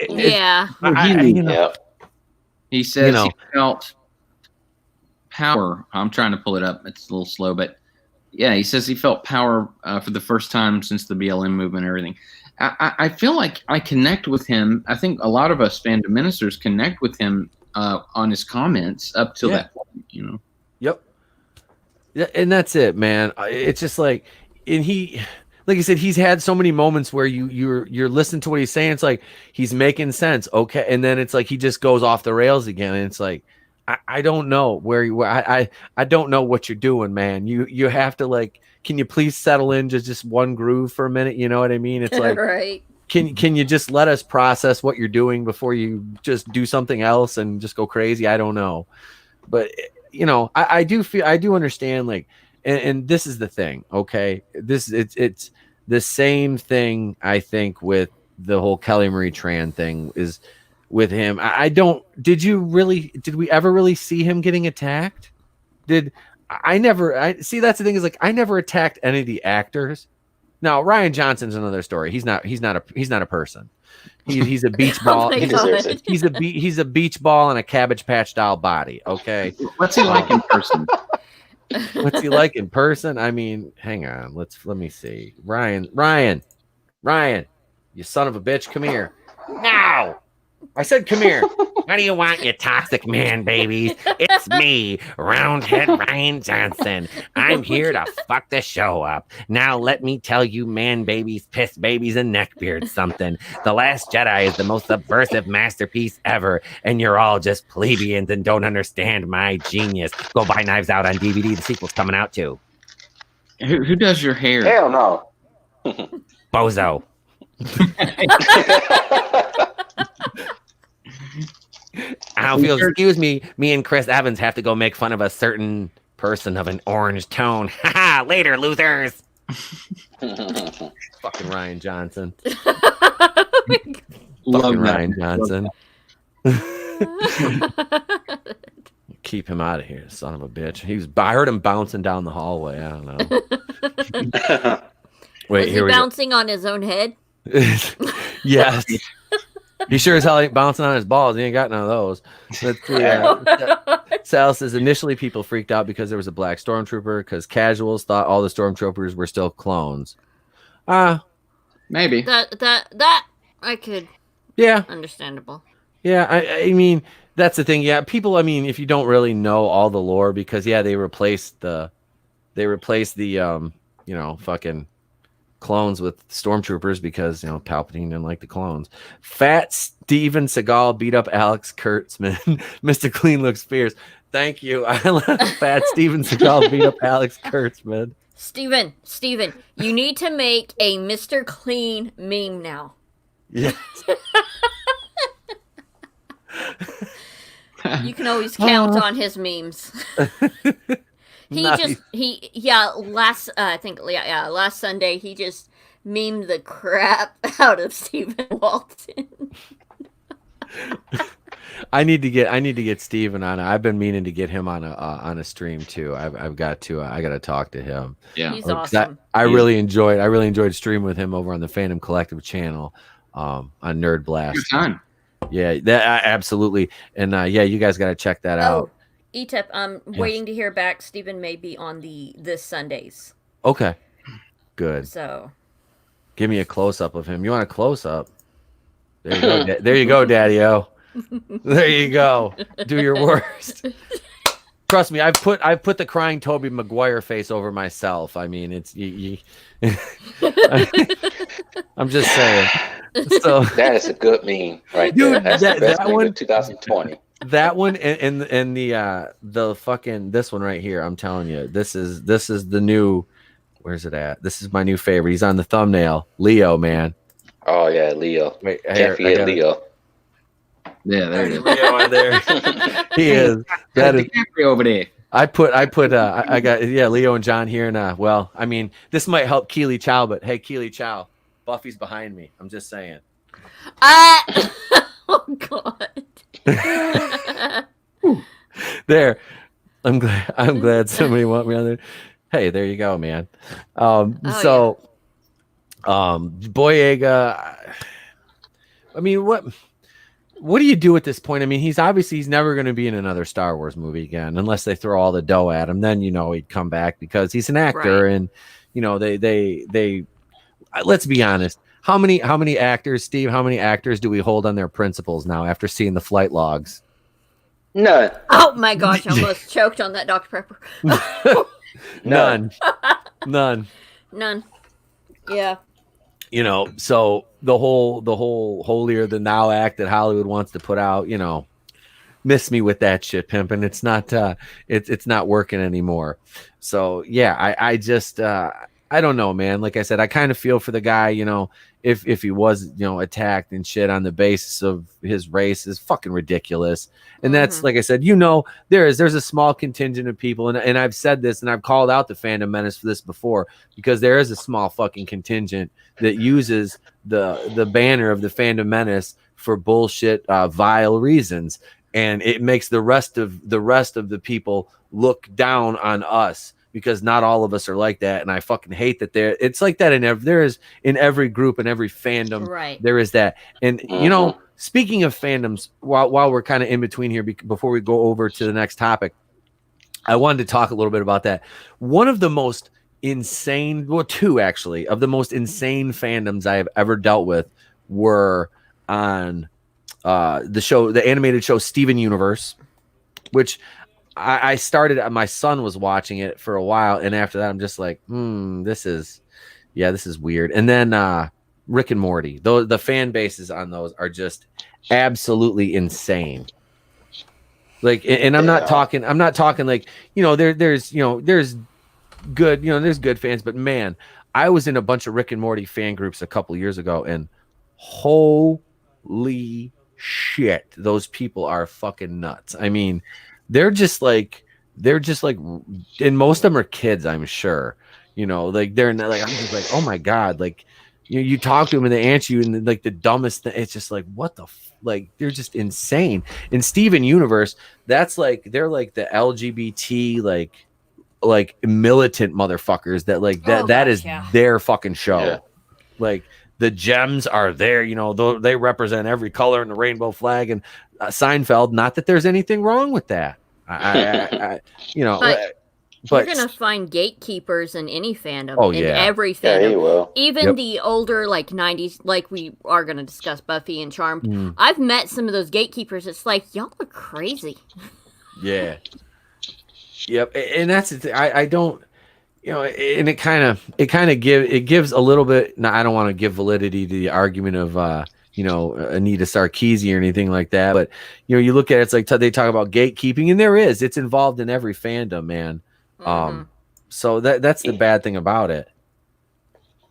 He says he felt power. I'm trying to pull it up. It's a little slow, but yeah, he says he felt power for the first time since the BLM movement and everything. I feel like I connect with him. I think a lot of us fandom ministers connect with him on his comments up till that point, Yep. Yeah, and that's it, man. It's just like, and like I said, he's had so many moments where you're listening to what he's saying. It's like he's making sense, okay, and then it's like he just goes off the rails again, and it's like I don't know I don't know what you're doing, man. You have to, like, can you please settle in just one groove for a minute? You know what I mean? It's like, right. Can you just let us process what you're doing before you just do something else and just go crazy? I don't know, but I do understand, like. And this is the thing, okay? It's the same thing, I think, with the whole Kelly Marie Tran thing is with him. Did we ever really see him getting attacked? See, that's the thing, is like, I never attacked any of the actors. Now, Rian Johnson's another story. He's not a person. He's a beach ball. He's a beach ball and a Cabbage Patch doll body, okay? What's he like in person? What's he like in person? I mean, hang on. Let me see. Ryan, you son of a bitch, come here. Now, I said come here. What do you want, you toxic man babies? It's me, Roundhead Ryan Johnson. I'm here to fuck the show up. Now let me tell you, man babies, piss babies, and neckbeards something. The Last Jedi is the most subversive masterpiece ever, and you're all just plebeians and don't understand my genius. Go buy Knives Out on DVD. The sequel's coming out too. Who does your hair? Hell no. Bozo. I don't feel, excuse me, me and Chris Evans have to go make fun of a certain person of an orange tone. Haha, later, losers. Fucking Ryan Johnson. Fucking Ryan Johnson. Keep him out of here, son of a bitch. I heard him bouncing down the hallway. I don't know. Wait, Was he bouncing on his own head? Yes. He sure as hell ain't bouncing on his balls. He ain't got none of those. Sal says initially people freaked out because there was a black stormtrooper, because casuals thought all the stormtroopers were still clones. Maybe. That I could Yeah. understandable. Yeah, I mean, that's the thing. Yeah, people, I mean, if you don't really know all the lore, because yeah, they replaced the fucking clones with stormtroopers because Palpatine didn't like the clones. Fat Steven Seagal beat up Alex Kurtzman. Mr. Clean looks fierce. Thank you. Fat Steven Seagal beat up Alex Kurtzman. Steven, you need to make a Mr. Clean meme now. Yes. You can always count on his memes. Nice. Last Sunday he just memed the crap out of Stephen Walton. I need to get Steven on. I've been meaning to get him on a stream too. I got to talk to him. Yeah, he's awesome. I really enjoyed streaming with him over on the Phantom Collective channel on Nerd Blast. Good time. Yeah, that absolutely. And yeah, you guys got to check that out. ETEP, I'm waiting to hear back. Stephen may be on this Sundays. Okay, good. So, give me a close up of him. You want a close up? There you go. There you go, Daddy-O. There you go. Do your worst. Trust me, I've put the crying Tobey Maguire face over myself. I mean, it's I'm just saying. So that is a good meme, right dude, there. That's the best that meme one, of 2020. That one and the fucking this one right here. I'm telling you, this is the new. Where's it at? This is my new favorite. He's on the thumbnail. Leo, man. Oh yeah, Leo. Wait, Can't forget Leo. Yeah, there it is. Leo on there. He is. That is over there. I got Leo and John here, and well, I mean, this might help Keely Chow, but hey, Keely Chow, Buffy's behind me. I'm just saying. Oh God. There. I'm glad somebody want me on there. Hey, there you go, man. Boyega, I mean, what do you do at this point? I mean, he's never going to be in another Star Wars movie again unless they throw all the dough at him. Then he'd come back because he's an actor, right. And they let's be honest. How many actors, Steve? How many actors do we hold on their principles now after seeing the flight logs? None. Oh my gosh! I almost choked on that Dr. Pepper. None. Yeah. So the whole holier than thou act that Hollywood wants to put out, miss me with that shit, pimp, and it's not it's not working anymore. So yeah, I just I don't know, man. Like I said, I kind of feel for the guy, if he was, attacked and shit on the basis of his race is fucking ridiculous. And that's, like I said, there's a small contingent of people, and I've said this, and I've called out the Fandom Menace for this before, because there is a small fucking contingent that uses the banner of the Fandom Menace for bullshit, vile reasons, and it makes the rest of the people look down on us. Because not all of us are like that, and I fucking hate that it's like that in every group and every fandom. Right. There is that, and speaking of fandoms, while we're kind of in between here, before we go over to the next topic, I wanted to talk a little bit about that. One of the most insane, two actually, of the most insane fandoms I have ever dealt with were on the animated show Steven Universe, which. I started, my son was watching it for a while, and after that I'm just like, this is weird. And then Rick and Morty, the fan bases on those are just absolutely insane. Like, and I'm not talking like, there's good, there's good fans, but man, I was in a bunch of Rick and Morty fan groups a couple years ago, and holy shit, those people are fucking nuts. I mean, they're just like, and most of them are kids, I'm sure. Like they're not, like, I'm just like, oh my god, like you talk to them and they answer you and like the dumbest thing. It's just like, what the like, they're just insane. In Steven Universe, that's like, they're like the LGBT like militant motherfuckers that like that is their fucking show. Yeah. Like the gems are there, they represent every color in the rainbow flag, and Seinfeld. Not that there's anything wrong with that. You're But gonna find gatekeepers in any fandom. Oh, in yeah. every Yeah, fandom. you will. Even Yep. the older, like 90s, like we are gonna discuss Buffy and Charmed. Mm. I've met some of those gatekeepers. It's like, y'all are crazy. yeah. Yep. And that's the thing. I don't, and it kind of gives a little bit. Now, I don't want to give validity to the argument of Anita Sarkeesian or anything like that, but you look at it, it's like they talk about gatekeeping, and it's involved in every fandom, man. So that's the bad thing about it.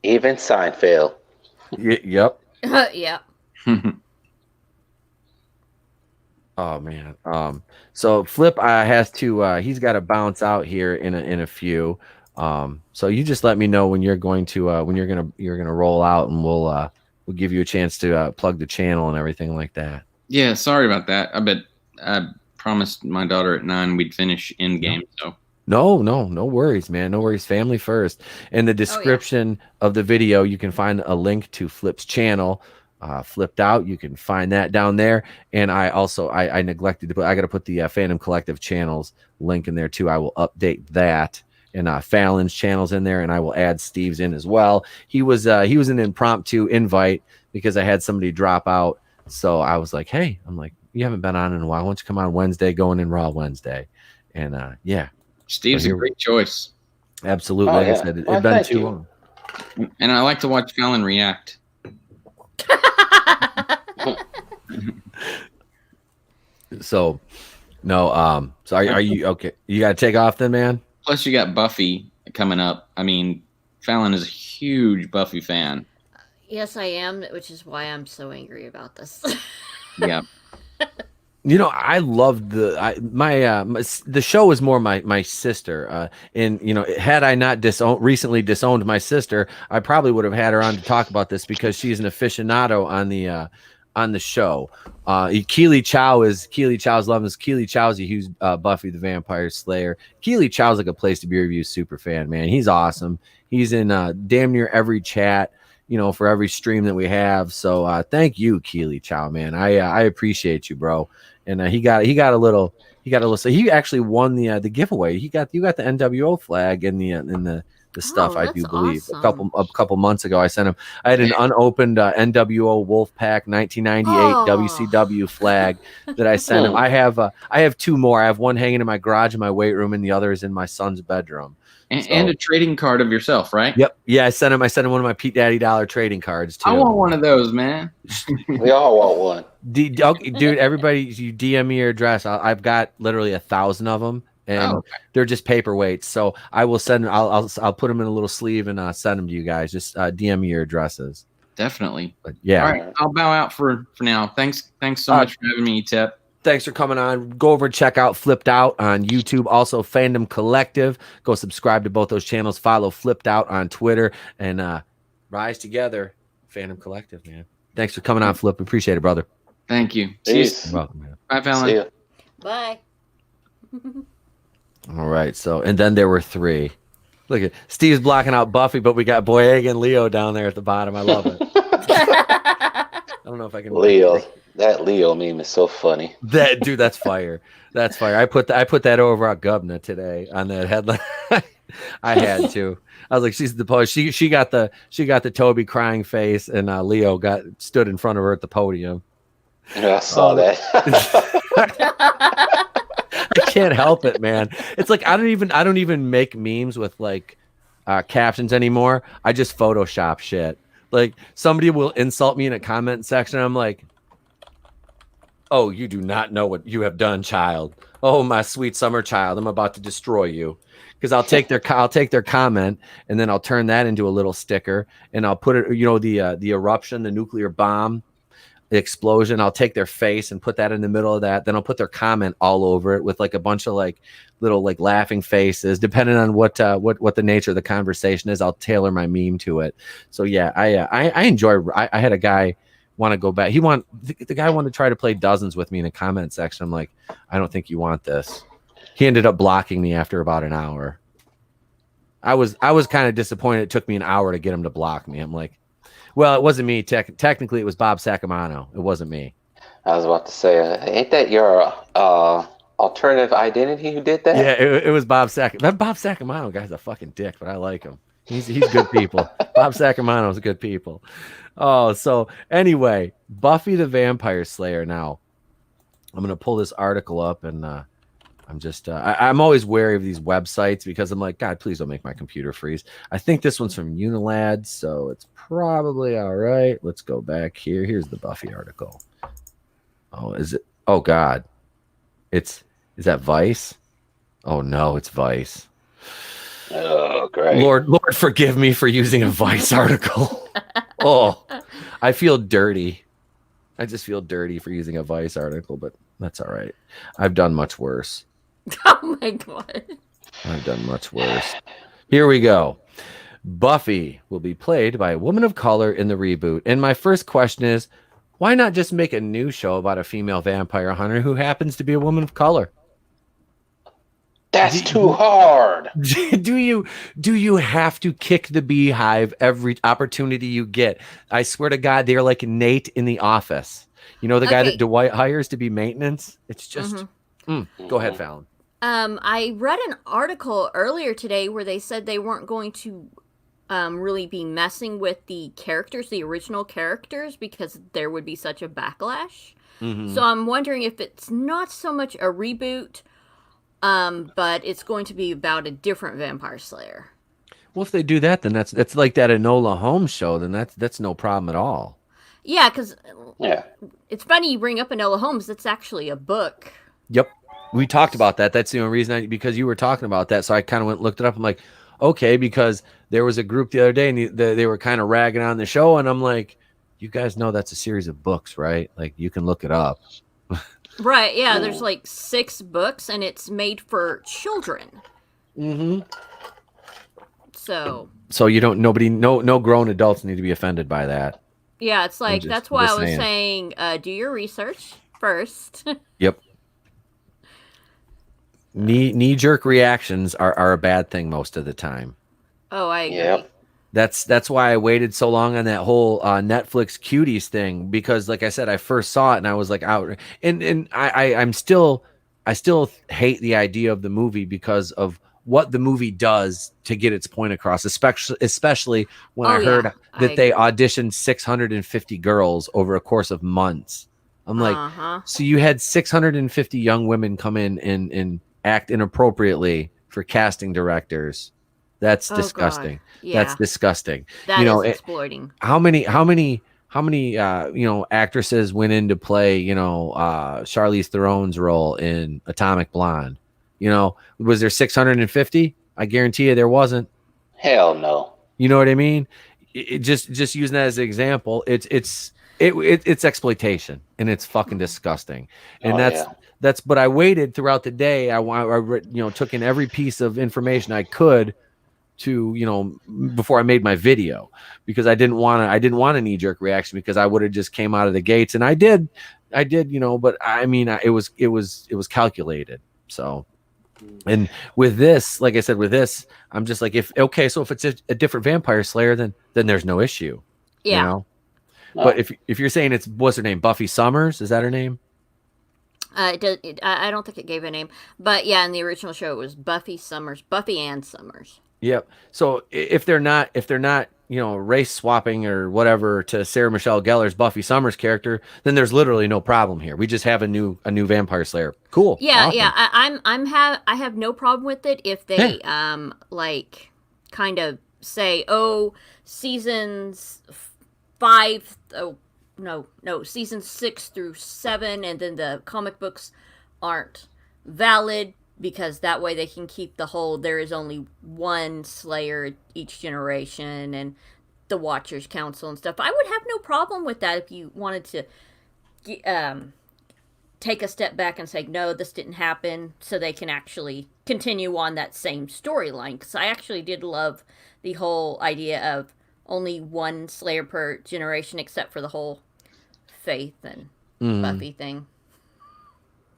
Even Seinfeld. Yep. Yeah. Oh man. So Flipp has to he's got to bounce out here in a few. So you just let me know when you're going to when you're gonna roll out, and we'll give you a chance to plug the channel and everything like that. Yeah, sorry about that. I promised my daughter at 9 we'd finish Endgame. So No worries, man. No worries. Family first. In the description of the video, you can find a link to Flipp's channel, Flipped Out. You can find that down there. And I also I neglected to put. I got to put the Phantom Collective channels link in there too. I will update that. And Phalon's channel's in there, and I will add Steve's in as well. He was an impromptu invite because I had somebody drop out. So I was like, hey, you haven't been on in a while. Why don't you come on Wednesday, going in Raw Wednesday? And yeah. Steve's a great choice. Absolutely. Like I said, it's been too long. And I like to watch Phalon react. So, no. So are you okay? You got to take off then, man. Plus, you got Buffy coming up. I mean, Phalon is a huge Buffy fan. Yes, I am, which is why I'm so angry about this. Yeah. I loved the show was more my sister. And had I not recently disowned my sister, I probably would have had her on to talk about this because she's an aficionado on the show. Keely Chow's loving this. Keely Chow's a huge Buffy the Vampire Slayer. Keely Chow's like a Place to Be Review super fan, man. He's awesome. He's in damn near every chat, for every stream that we have. So thank you, Keely Chow, man. I appreciate you, bro. And he got a little. So he actually won the giveaway. You got the NWO flag in the stuff. I do believe awesome. a couple months ago I sent him. I had an unopened NWO Wolfpack 1998 WCW flag that I sent him. I have two more. I have one hanging in my garage in my weight room, and the other is in my son's bedroom. And a trading card of yourself, right? Yep. Yeah, I sent him one of my Pete Daddy Dollar trading cards too. I want one of those, man. We all want one. Dude, everybody, you DM me your address. I've got literally 1,000 of them, and they're just paperweights. So I will send. I'll put them in a little sleeve and send them to you guys. Just DM me your addresses. Definitely. But yeah. All right, I'll bow out for now. Thanks so much for having me, Tip. Thanks for coming on. Go over and check out Flipped Out on YouTube. Also, Fandom Collective. Go subscribe to both those channels. Follow Flipped Out on Twitter. And rise together, Fandom Collective, man. Thanks for coming on, Flip. Appreciate it, brother. Thank you. Peace. You're welcome, man. Bye, Phalon. See ya. Bye. All right. So, and then there were 3. Look at Steve's blocking out Buffy, but we got Boyega and Leo down there at the bottom. I love it. I don't know if I can. Leo. That Leo meme is so funny. That's fire. That's fire. I put that over at Gubna today on that headline. I had to. I was like, she's the post. She got the Toby crying face, and Leo stood in front of her at the podium. Yeah, I saw that. I can't help it, man. It's like I don't even make memes with like captions anymore. I just Photoshop shit. Like somebody will insult me in a comment section. I'm like, oh, you do not know what you have done, child. Oh, my sweet summer child, I'm about to destroy you. Because I'll take their comment, and then I'll turn that into a little sticker, and I'll put it, the eruption, the nuclear bomb, the explosion. I'll take their face and put that in the middle of that. Then I'll put their comment all over it with like a bunch of like little like laughing faces, depending on what the nature of the conversation is. I'll tailor my meme to it. So yeah, I enjoy. I had a guy want to go back. The guy wanted to try to play dozens with me in the comment section. I'm like, I don't think you want this. He ended up blocking me after about an hour. I was kind of disappointed. It took me an hour to get him to block me. I'm like, well, it wasn't me. Technically, it was Bob Sacamano. It wasn't me. I was about to say, ain't that your alternative identity who did that? Yeah, it was Bob Sac. That Bob Sacamano guy's a fucking dick, but I like him. He's good people. Bob Sacamano's good people. Oh, so anyway, Buffy the Vampire Slayer. Now, I'm gonna pull this article up, and I'm just I'm always wary of these websites because I'm like, God, please don't make my computer freeze. I think this one's from Unilad, so it's probably all right. Let's go back here. Here's the Buffy article. Oh, is it? Oh God, is that Vice? Oh no, it's Vice. Oh, great. Lord, forgive me for using a Vice article. Oh, I feel dirty. I just feel dirty for using a Vice article, but that's all right. I've done much worse. Oh my God. I've done much worse. Here we go. Buffy will be played by a woman of color in the reboot. And my first question is, why not just make a new show about a female vampire hunter who happens to be a woman of color? That's too hard. Do you have to kick the beehive every opportunity you get? I swear to God, they're like Nate in The Office. You know, the guy that Dwight hires to be maintenance? It's just... Go ahead, Fallon. I read an article earlier today where they said they weren't going to really be messing with the characters, the original characters, because there would be such a backlash. So I'm wondering if it's not so much a reboot, but it's going to be about a different vampire slayer. Well, if they do that, then that's like that Enola Holmes show. Then that's no problem at all. Yeah, because it's funny you bring up Enola Holmes. That's actually a book. Yep, we talked about that. That's the only reason because you were talking about that. So I kind of went and looked it up. I'm like, okay, because there was a group the other day and they were kind of ragging on the show, and I'm like, you guys know that's a series of books, right? Like you can look it up. Right, yeah, there's like 6 books, and it's made for children. So you don't, no grown adults need to be offended by that. Yeah, it's like, that's why I was saying, do your research first. Yep. Knee-jerk reactions are a bad thing most of the time. Oh, I agree. Yep. That's why I waited so long on that whole Netflix cuties thing, because like I said, I first saw it and I was like out, and I still hate the idea of the movie because of what the movie does to get its point across, especially when I heard that they auditioned 650 girls over a course of months. I'm like, so you had 650 young women come in and act inappropriately for casting directors. That's disgusting. Yeah. That's disgusting. That is exploiting. How many actresses went in to play, Charlize Theron's role in Atomic Blonde? Was there 650? I guarantee you there wasn't. Hell no. You know what I mean? Just using that as an example, it's exploitation, and it's fucking disgusting. And that's but I waited throughout the day. I took in every piece of information I could to before I made my video, because I didn't want a knee-jerk reaction, because I would have just came out of the gates, and I did but I mean it was calculated. So, and with this, like I said, I'm just like, if it's a different vampire slayer, then there's no issue. But if you're saying what's her name, Buffy Summers, is that her name? I don't think it gave a name, but yeah, in the original show it was Buffy Ann Summers. Yep. So if they're not, race swapping or whatever to Sarah Michelle Gellar's Buffy Summers character, then there's literally no problem here. We just have a new vampire slayer. Cool. Yeah, awesome. yeah. I have no problem with it if they like kind of say, seasons 5, seasons 6 through 7, and then the comic books aren't valid, because that way they can keep the whole there is only one Slayer each generation and the Watchers Council and stuff. I would have no problem with that if you wanted to take a step back and say, no, this didn't happen, so they can actually continue on that same storyline. Because I actually did love the whole idea of only one Slayer per generation, except for the whole Faith and Buffy thing.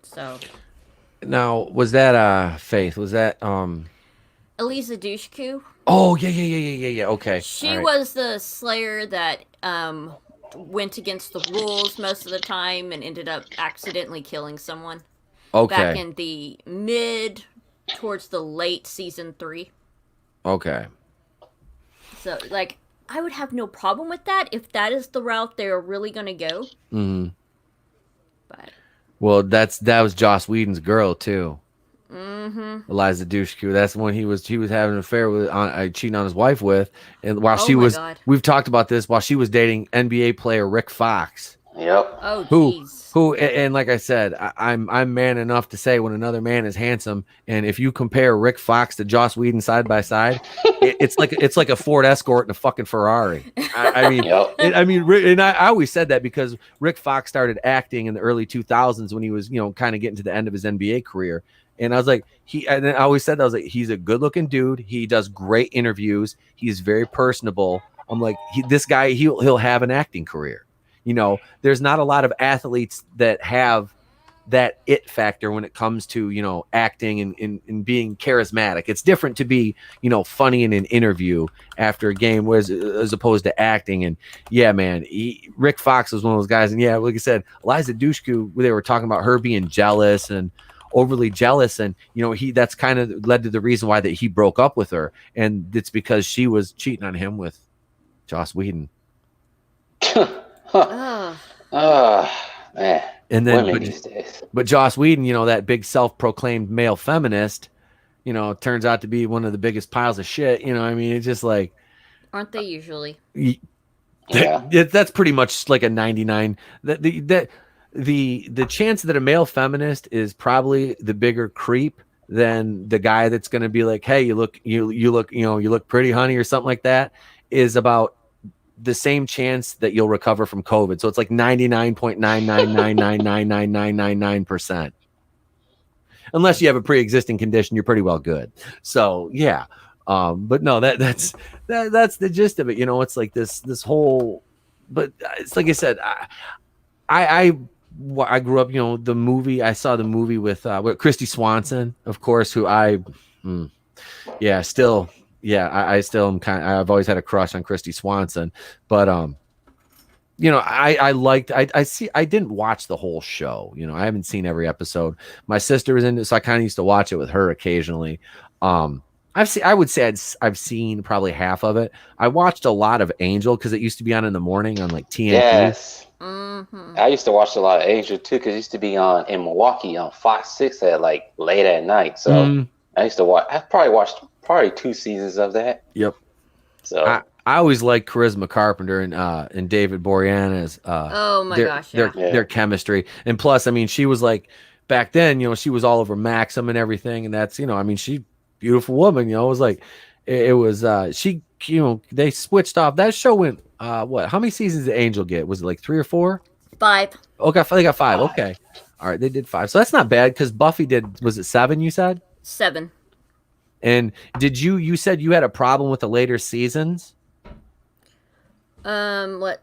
So... Now, was that Faith? Was that Eliza Dushku? Oh, yeah. Okay. She was the Slayer that went against the rules most of the time and ended up accidentally killing someone. back Okay. in the mid towards the late season 3. Okay. So, like, I would have no problem with that if that is the route they're really going to go. Mm-hmm. But Well, that was Joss Whedon's girl too. mm-hmm. Eliza Dushku. That's when he was having an affair with, cheating on his wife with, and while she my was, God. we've talked about this, while she was dating NBA player Rick Fox. Yep. Oh, Who, jeez. and like I said, I'm man enough to say when another man is handsome, and if you compare Rick Fox to Joss Whedon side by side, it's like a Ford Escort and a fucking Ferrari. I mean, Yep. and I always said that because Rick Fox started acting in the early 2000s when he was, kind of getting to the end of his NBA career. And I was like, and I always said that, I was like, he's a good looking dude. He does great interviews. He's very personable. I'm like, this guy, he'll have an acting career. There's not a lot of athletes that have that it factor when it comes to, acting and being charismatic. It's different to be, funny in an interview after a game as opposed to acting. And yeah, man, Rick Fox was one of those guys. And yeah, like I said, Eliza Dushku, they were talking about her being jealous and overly jealous, and that's kind of led to the reason why that he broke up with her, and it's because she was cheating on him with Joss Whedon. Oh. Man. And then Women these days. but Joss Whedon, that big self-proclaimed male feminist, turns out to be one of the biggest piles of shit. I mean, it's just like, Aren't they usually? Yeah. That's pretty much like a 99. The chance that a male feminist is probably the bigger creep than the guy that's going to be like, hey, you look pretty, honey, or something like that, is about the same chance that you'll recover from COVID. So it's like 99.999999999%. Unless you have a pre-existing condition, you're pretty well good. So yeah. But no, that's the gist of it. It's like this whole, but it's like I said, I grew up, the movie, I saw the movie with Christy Swanson, of course, who I still am I've always had a crush on Christy Swanson, but I didn't watch the whole show. I haven't seen every episode. My sister was in it, so I kind of used to watch it with her occasionally. I would say I've seen probably half of it. I watched a lot of Angel because it used to be on in the morning on like TNT. Yes. Mm-hmm. I used to watch a lot of Angel too, because it used to be on in Milwaukee on Fox 6 at like late at night. So I used to watch. I probably watched 2 seasons of that. Yep. So I always liked Charisma Carpenter and David Boreanaz's their chemistry. And plus, I mean, she was like back then, she was all over Maxim and everything, and that's she beautiful woman. It was like it was she they switched off. That show went what? How many seasons did Angel get? Was it like 3 or 4? 5. Okay, they got 5. Okay, all right, they did 5, so that's not bad. Because Buffy did, was it 7? You said 7. And did you said you had a problem with the later seasons? My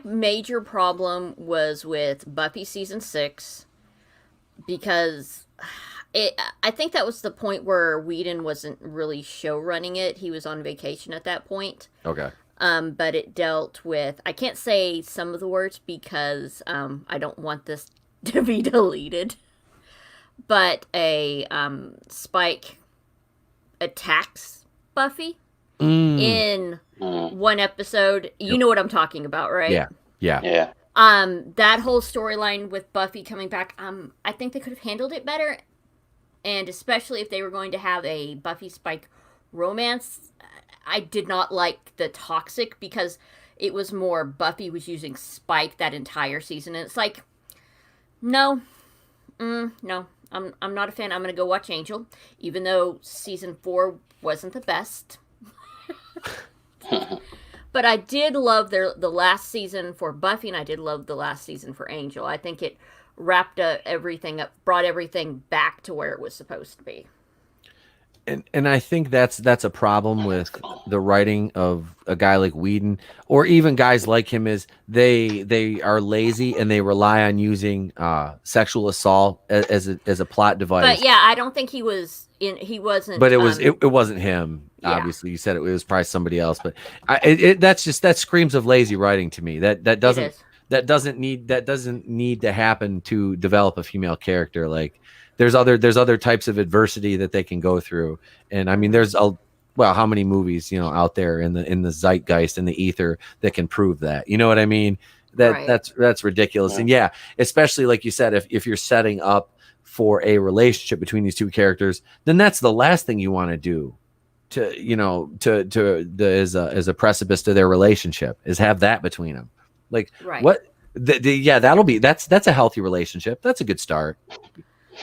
major problem was with Buffy season 6 because I think that was the point where Whedon wasn't really show running it. He was on vacation at that point. Okay. But it dealt with, I can't say some of the words because I don't want this to be deleted. But a Spike attacks Buffy in one episode. You know what I'm talking about, right? Yeah. That whole storyline with Buffy coming back, I think they could have handled it better. And especially if they were going to have a Buffy Spike romance, I did not like the toxic because it was more Buffy was using Spike that entire season. And it's like, no, I'm not a fan. I'm going to go watch Angel, even though season 4 wasn't the best. But I did love the last season for Buffy, and I did love the last season for Angel. I think it wrapped everything up, brought everything back to where it was supposed to be. And I think that's a problem with the writing of a guy like Whedon, or even guys like him, is they are lazy and they rely on using sexual assault as a plot device. But yeah, I don't think he wasn't. But it wasn't him. Yeah. Obviously, you said it was probably somebody else. But that screams of lazy writing to me. That that doesn't need to happen to develop a female character. Like there's other types of adversity that they can go through. And I mean, there's how many movies, out there in the zeitgeist, in the ether, that can prove that, you know what I mean? That's ridiculous. And yeah, especially like you said, if you're setting up for a relationship between these two characters, then that's the last thing you want to do as a precipice to their relationship, is have that between them. Like what that's a healthy relationship. That's a good start.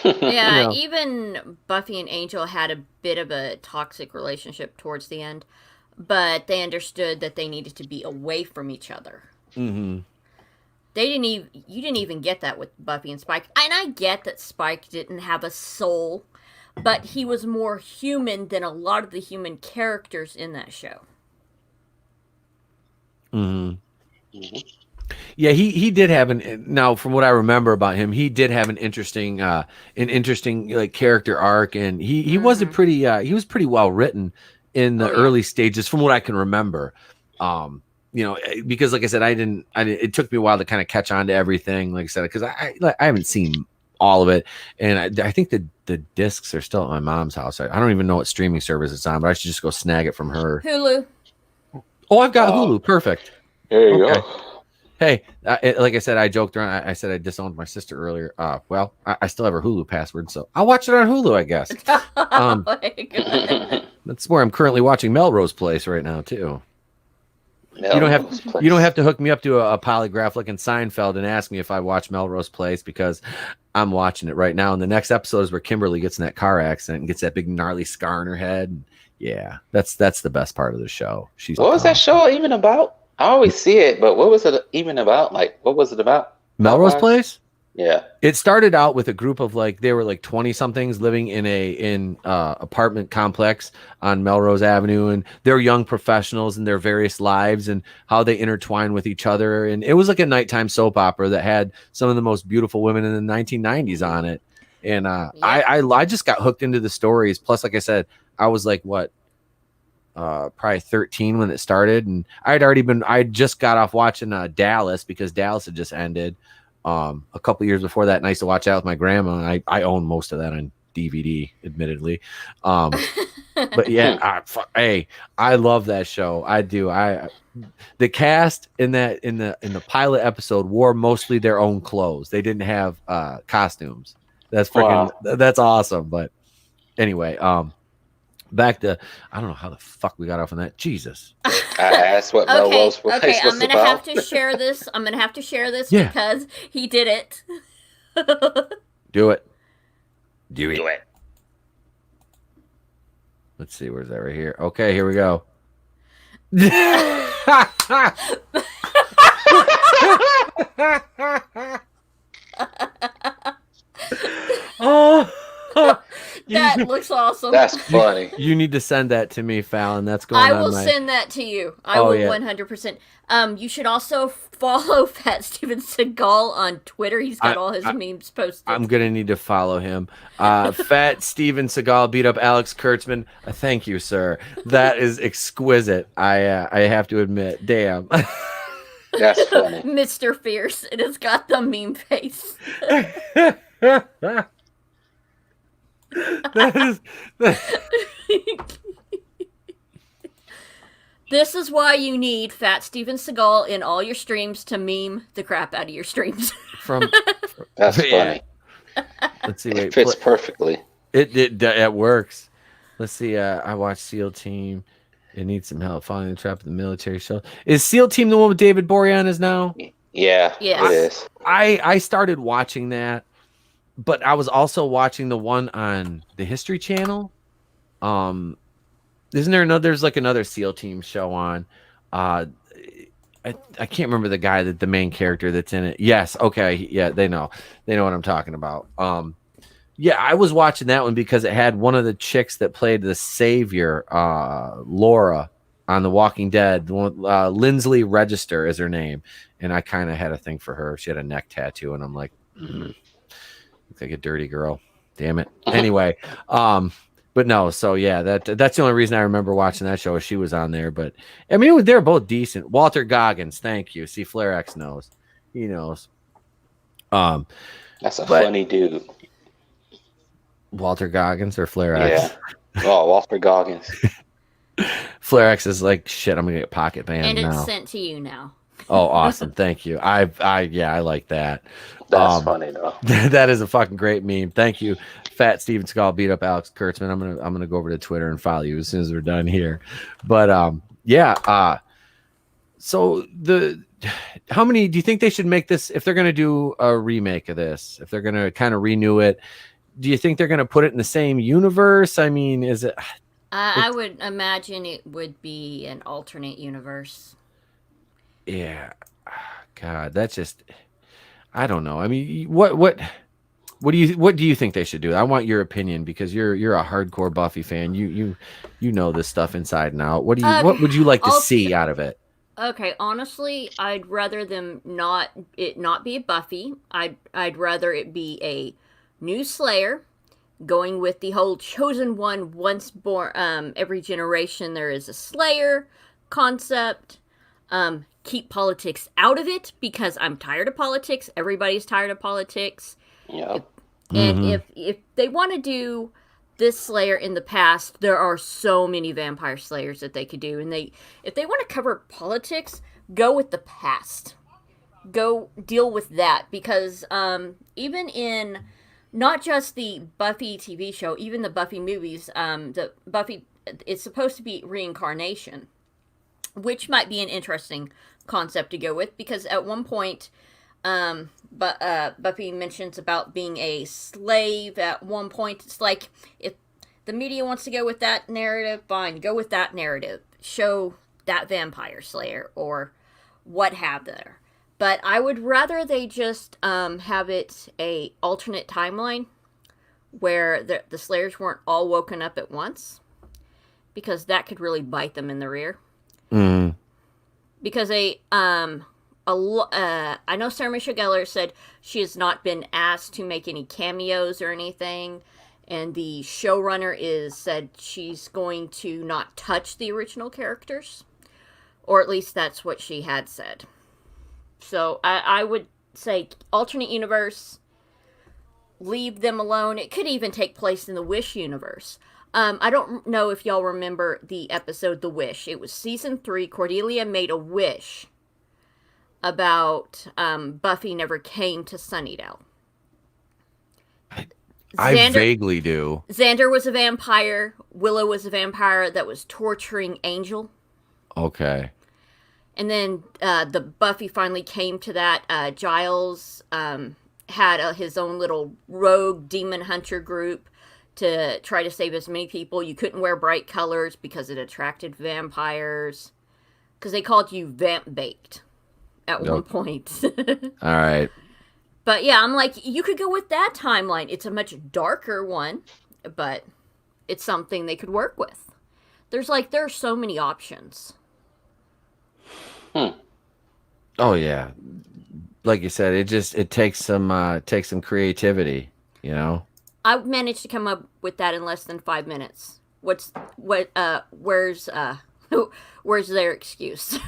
Yeah, even Buffy and Angel had a bit of a toxic relationship towards the end, but they understood that they needed to be away from each other. Mm-hmm. You didn't even get that with Buffy and Spike. And I get that Spike didn't have a soul, but he was more human than a lot of the human characters in that show. Mm-hmm. Yeah, he did have now from what I remember about him, he did have an interesting like character arc, and he was pretty well written in the early stages from what I can remember. Because like I said, it took me a while to kind of catch on to everything, like I said, because I haven't seen all of it, and I think the discs are still at my mom's house. I don't even know what streaming service it's on, but I should just go snag it from her. Hulu. Oh, I've got Hulu. Perfect. There you go. Hey, like I said, I joked around. I said I disowned my sister earlier. Well, I still have her Hulu password, so I'll watch it on Hulu, I guess. Oh my God. That's where I'm currently watching Melrose Place right now too. You don't have to hook me up to a polygraph like in Seinfeld and ask me if I watch Melrose Place, because I'm watching it right now. And the next episode is where Kimberly gets in that car accident and gets that big gnarly scar on her head. And yeah, that's the best part of the show. What was that show even about? I always see it, but what was it even about? Like, what was it about? Melrose Place? Yeah. It started out with a group of they were 20 somethings living in an apartment complex on Melrose Avenue, and they're young professionals in their various lives and how they intertwine with each other. And it was like a nighttime soap opera that had some of the most beautiful women in the 1990s on it. And I just got hooked into the stories. Plus, like I said, I was probably 13 when it started, and I just got off watching Dallas, because Dallas had just ended a couple years before that, and I used to watch that with my grandma, and I own most of that on DVD, admittedly. But yeah, I love that show. I do. The cast in the pilot episode wore mostly their own clothes. They didn't have costumes. That's freaking that's awesome. But anyway, back to, I don't know how the fuck we got off on that. Jesus. I asked what Melrose Place was I'm gonna about. have to share this. Because he did it. Do it. Let's see, where's that right here? Okay, here we go. Oh. That looks awesome. That's funny. You need to send that to me, Fallon. That's going on. I will send that to you. I will 100%. You should also follow Fat Steven Seagal on Twitter. He's got all his memes posted. I'm gonna need to follow him. Fat Steven Seagal beat up Alex Kurtzman. Thank you, sir. That is exquisite. I have to admit. Damn. That's funny. Mr. Fierce. It has got the meme face. This is why you need Fat Steven Seagal in all your streams to meme the crap out of your streams. That's funny. Let's see. It fits perfectly. It works. Let's see. I watched SEAL Team. It needs some help following the trap of the military show. Is SEAL Team the one with David Boreanaz now? Yeah. Yes. It is. I started watching that, but I was also watching the one on the History Channel. Isn't there there's another SEAL Team show on? I can't remember the guy the main character that's in it. Yes, okay, yeah, they know what I'm talking about. Yeah, I was watching that one because it had one of the chicks that played the Savior, Laura, on The Walking Dead. Lindsley Register is her name, and I kind of had a thing for her. She had a neck tattoo, and I'm like, looks like a dirty girl. Damn it. Anyway, but no. So yeah, that's the only reason I remember watching that show. Is she was on there, but I mean, they're both decent. Walter Goggins, thank you. See, Flarex knows. He knows. That's a funny dude. Walter Goggins or Flare Yeah. X? Oh, Walter Goggins. Flare X is like, shit, I'm gonna get pocket banned And it's now. sent to you now. Oh, awesome. Thank you. I like that. That's funny though. That is a fucking great meme. Thank you. Fat Steven Skull beat up Alex Kurtzman. I'm gonna go over to Twitter and follow you as soon as we're done here. But so how many do you think they should make this if they're gonna do a remake of this? If they're gonna kind of renew it, do you think they're gonna put it in the same universe? I mean, is it I would imagine it would be an alternate universe. Yeah. God, that's just I don't know. I mean, what do you think they should do? I want your opinion because you're a hardcore Buffy fan. You know this stuff inside and out. What would you like to see out of it? Okay, honestly, I'd rather them not be a Buffy. I'd rather it be a new Slayer, going with the whole chosen one once born. Every generation there is a Slayer concept. Keep politics out of it because I'm tired of politics. Everybody's tired of politics. Yeah. If they want to do this Slayer in the past, there are so many vampire Slayers that they could do. And if they want to cover politics, go with the past. Go deal with that because even in not just the Buffy TV show, even the Buffy movies, the Buffy it's supposed to be reincarnation, which might be an interesting concept to go with because at one point Buffy mentions about being a slave at one point. It's like if the media wants to go with that narrative, fine, go with that narrative. Show that vampire slayer or what have there. But I would rather they just have it a alternate timeline where the slayers weren't all woken up at once because that could really bite them in the rear. Because I know Sarah Michelle Gellar said she has not been asked to make any cameos or anything, and the showrunner said she's going to not touch the original characters, or at least that's what she had said. So I would say alternate universe, leave them alone. It could even take place in the Wish universe. I don't know if y'all remember the episode The Wish. It was season 3. Cordelia made a wish about Buffy never came to Sunnydale. I vaguely do. Xander was a vampire. Willow was a vampire that was torturing Angel. Okay. And then the Buffy finally came to that. Giles had his own little rogue demon hunter group to try to save as many people. You couldn't wear bright colors because it attracted vampires. Because they called you vamp baked at one point. All right. But yeah, I'm like, you could go with that timeline. It's a much darker one, but it's something they could work with. There are so many options. Oh yeah. Like you said, it takes some creativity, you know? I managed to come up with that in less than 5 minutes. Where's their excuse?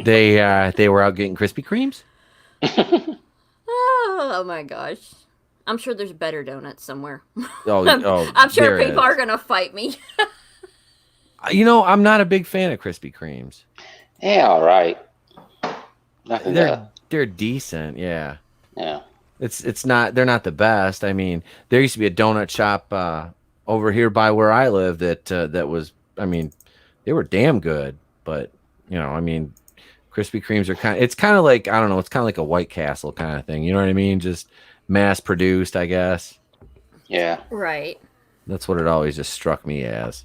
They were out getting Krispy Kremes? Oh my gosh. I'm sure there's better donuts somewhere. I'm sure people are going to fight me. You know, I'm not a big fan of Krispy Kremes. Yeah, all right. They're decent, yeah. Yeah. They're not the best. I mean, there used to be a donut shop over here by where I live that was, I mean, they were damn good, but you know, I mean, Krispy Kremes are it's kind of like, I don't know, it's kind of like a White Castle kind of thing. You know what I mean? Just mass produced, I guess. Yeah. Right. That's what it always just struck me as.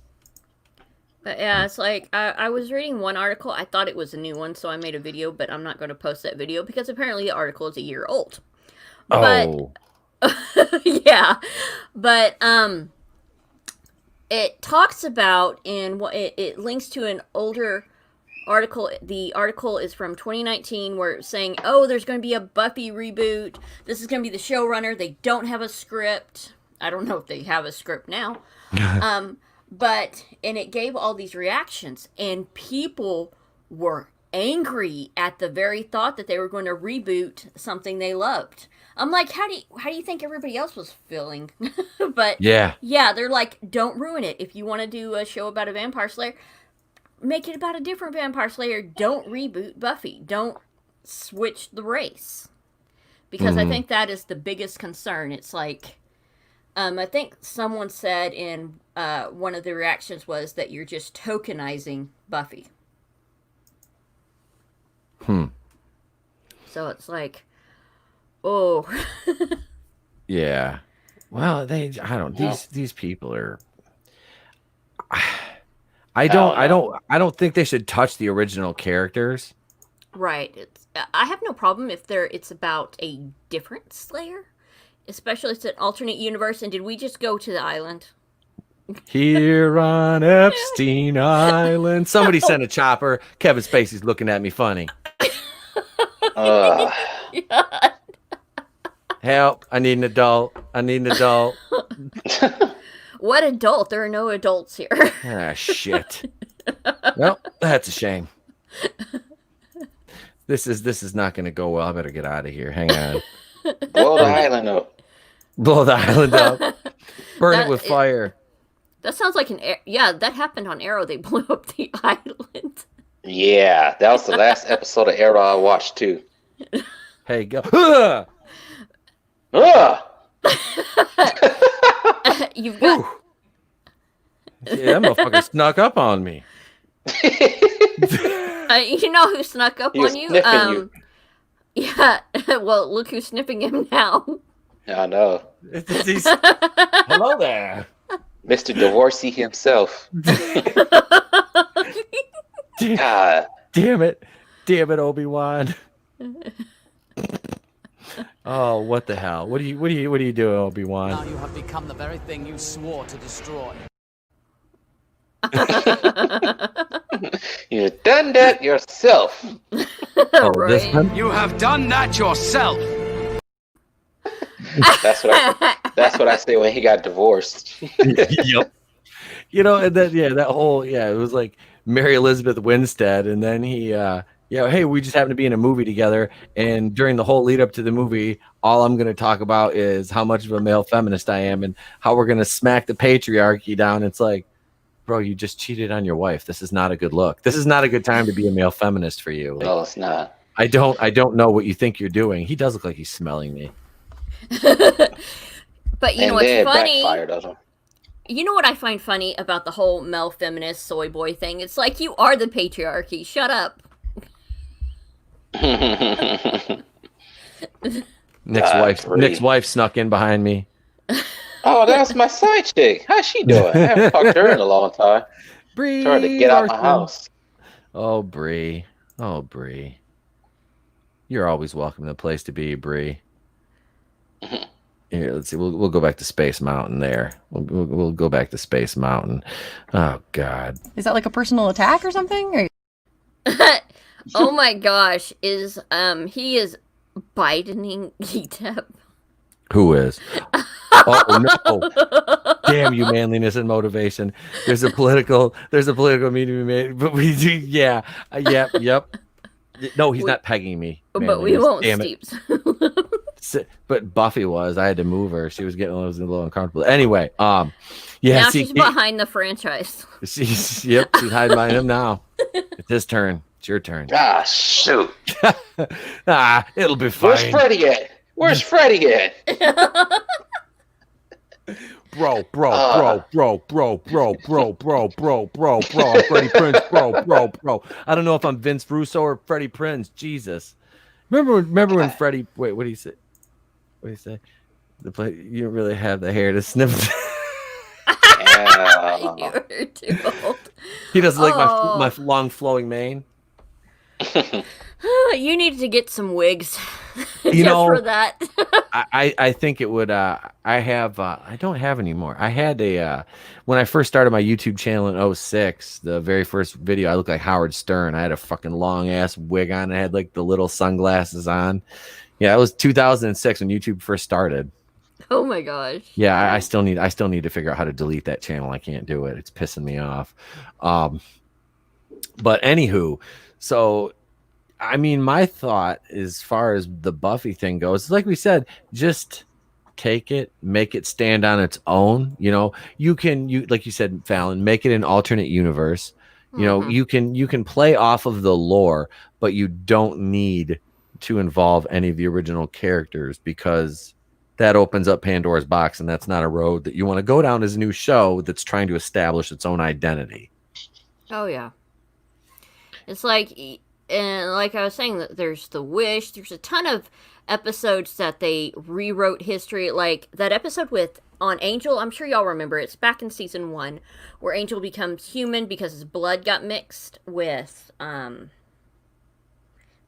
But yeah, it's like, I was reading one article. I thought it was a new one, so I made a video, but I'm not going to post that video because apparently the article is a year old. But, yeah. But, it talks about, it links to an older article. The article is from 2019 where it's saying, oh, there's going to be a Buffy reboot. This is going to be the showrunner. They don't have a script. I don't know if they have a script now. And it gave all these reactions, and people were angry at the very thought that they were going to reboot something they loved. I'm like, how do you think everybody else was feeling? But Yeah. yeah, they're like, don't ruin it. If you want to do a show about a vampire slayer, make it about a different vampire slayer. Don't reboot Buffy. Don't switch the race. Because I think that is the biggest concern. It's like, I think someone said in one of the reactions was that you're just tokenizing Buffy. So it's like, oh. Yeah. Well, these people are. I don't think they should touch the original characters. Right. I have no problem if it's about a different Slayer, especially if it's an alternate universe. And did we just go to the island? Here on Epstein Island. Somebody sent a chopper. Kevin Spacey's looking at me funny. Help. I need an adult. I need an adult. What adult? There are no adults here. Ah, shit. Well, that's a shame. This is not going to go well. I better get out of here. Hang on. Blow the island up. Blow the island up. Burn it with fire. That sounds like that happened on Arrow. They blew up the island. Yeah, that was the last episode of Arrow I watched too. Hey, go. You've got. Yeah, that motherfucker snuck up on me. You know who snuck up on you? You. Yeah. Well, look who's sniffing him now. I know. Hello there. Mr. Divorcee himself. God. Damn it, Obi-Wan. Oh, what the hell? What are you doing, Obi-Wan? Now you have become the very thing you swore to destroy. You've done that yourself. Right. You have done that yourself. That's what I say when he got divorced. Yep. You know, and then it was like Mary Elizabeth Winstead, and then he hey, we just happened to be in a movie together, and during the whole lead up to the movie, all I'm going to talk about is how much of a male feminist I am and how we're going to smack the patriarchy down. It's like, bro, you just cheated on your wife. This is not a good look. This is not a good time to be a male feminist for you. No, it's not. I don't know what you think you're doing. He does look like he's smelling me. But you know what's funny? Backfired. You know what I find funny about the whole male feminist soy boy thing? It's like, you are the patriarchy. Shut up. Nick's wife snuck in behind me. Oh, that's my side chick. How's she doing? I haven't fucked her in a long time. Bree, trying to get out of my house. Oh, Bree. You're always welcome to the place to be, Bree. Here, let's see. We'll go back to Space Mountain there. We'll go back to Space Mountain. Oh, God. Is that like a personal attack or something? Oh my gosh, he is Bidening Depp. Who is? Oh no! Damn you, manliness and motivation. There's a political meeting to be made, but we do. Yeah, yep. No, he's not pegging me. But we won't, Steeps. But Buffy was. I had to move her. She was a little uncomfortable. Anyway, yeah. Now she's behind the franchise. She's hiding behind him now. It's his turn. It's your turn. Ah, shoot. It'll be fine. Where's Freddy at? Bro, I'm Freddie Prinze, bro. I don't know if I'm Vince Russo or Freddie Prinze. Jesus. Remember when Freddie, wait, what did he say? What did he say? You don't really have the hair to sniff. You're too old. He doesn't like my long flowing mane. You need to get some wigs. You know, for that. I think it would. I don't have anymore. I had when I first started my YouTube channel in 2006, the very first video, I looked like Howard Stern. I had a fucking long ass wig on. I had like the little sunglasses on. Yeah, it was 2006 when YouTube first started. Oh my gosh. Yeah, I still need to figure out how to delete that channel. I can't do it. It's pissing me off. But anywho, so I mean, my thought as far as the Buffy thing goes, like we said, just take it, make it stand on its own. You know, you like you said, Fallon, make it an alternate universe. You know, you can play off of the lore, but you don't need to involve any of the original characters because that opens up Pandora's box, and that's not a road that you want to go down as a new show that's trying to establish its own identity. Oh yeah, it's like, and like I was saying, that there's The Wish. There's a ton of episodes that they rewrote history, like that episode with on Angel. I'm sure y'all remember. It's back in season 1 where Angel becomes human because his blood got mixed with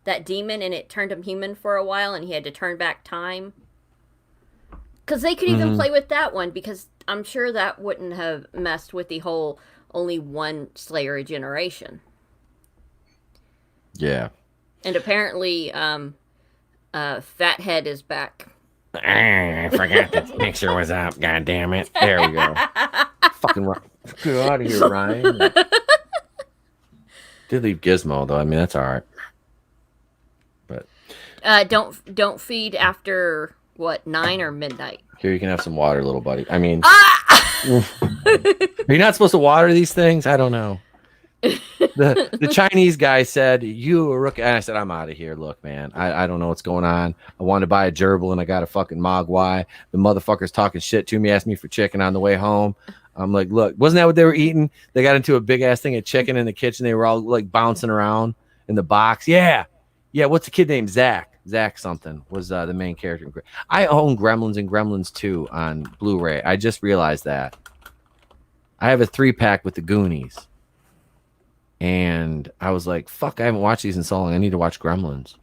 that demon, and it turned him human for a while, and he had to turn back time. Because they could even play with that one, because I'm sure that wouldn't have messed with the whole only one Slayer a generation. Yeah. And apparently, Fathead is back. I forgot the mixer was up. God damn it! There we go. Fucking get out of here, Ryan. Did leave Gizmo though. I mean, that's all right. But don't feed after what, 9 or midnight. Here, you can have some water, little buddy. I mean, are you not supposed to water these things? I don't know. The Chinese guy said, "You a rookie," and I said, "I'm out of here. Look, man, I don't know what's going on. I wanted to buy a gerbil and I got a fucking mogwai. The motherfucker's talking shit to me, asked me for chicken on the way home. I'm like, look, wasn't that what they were eating? They got into a big ass thing of chicken in the kitchen. They were all like bouncing around in the box. Yeah. What's the kid named Zach? Zach something was the main character. I own Gremlins and Gremlins 2 on Blu-ray. I just realized that. I have a 3-pack with the Goonies. And I was like, fuck, I haven't watched these in so long. I need to watch Gremlins.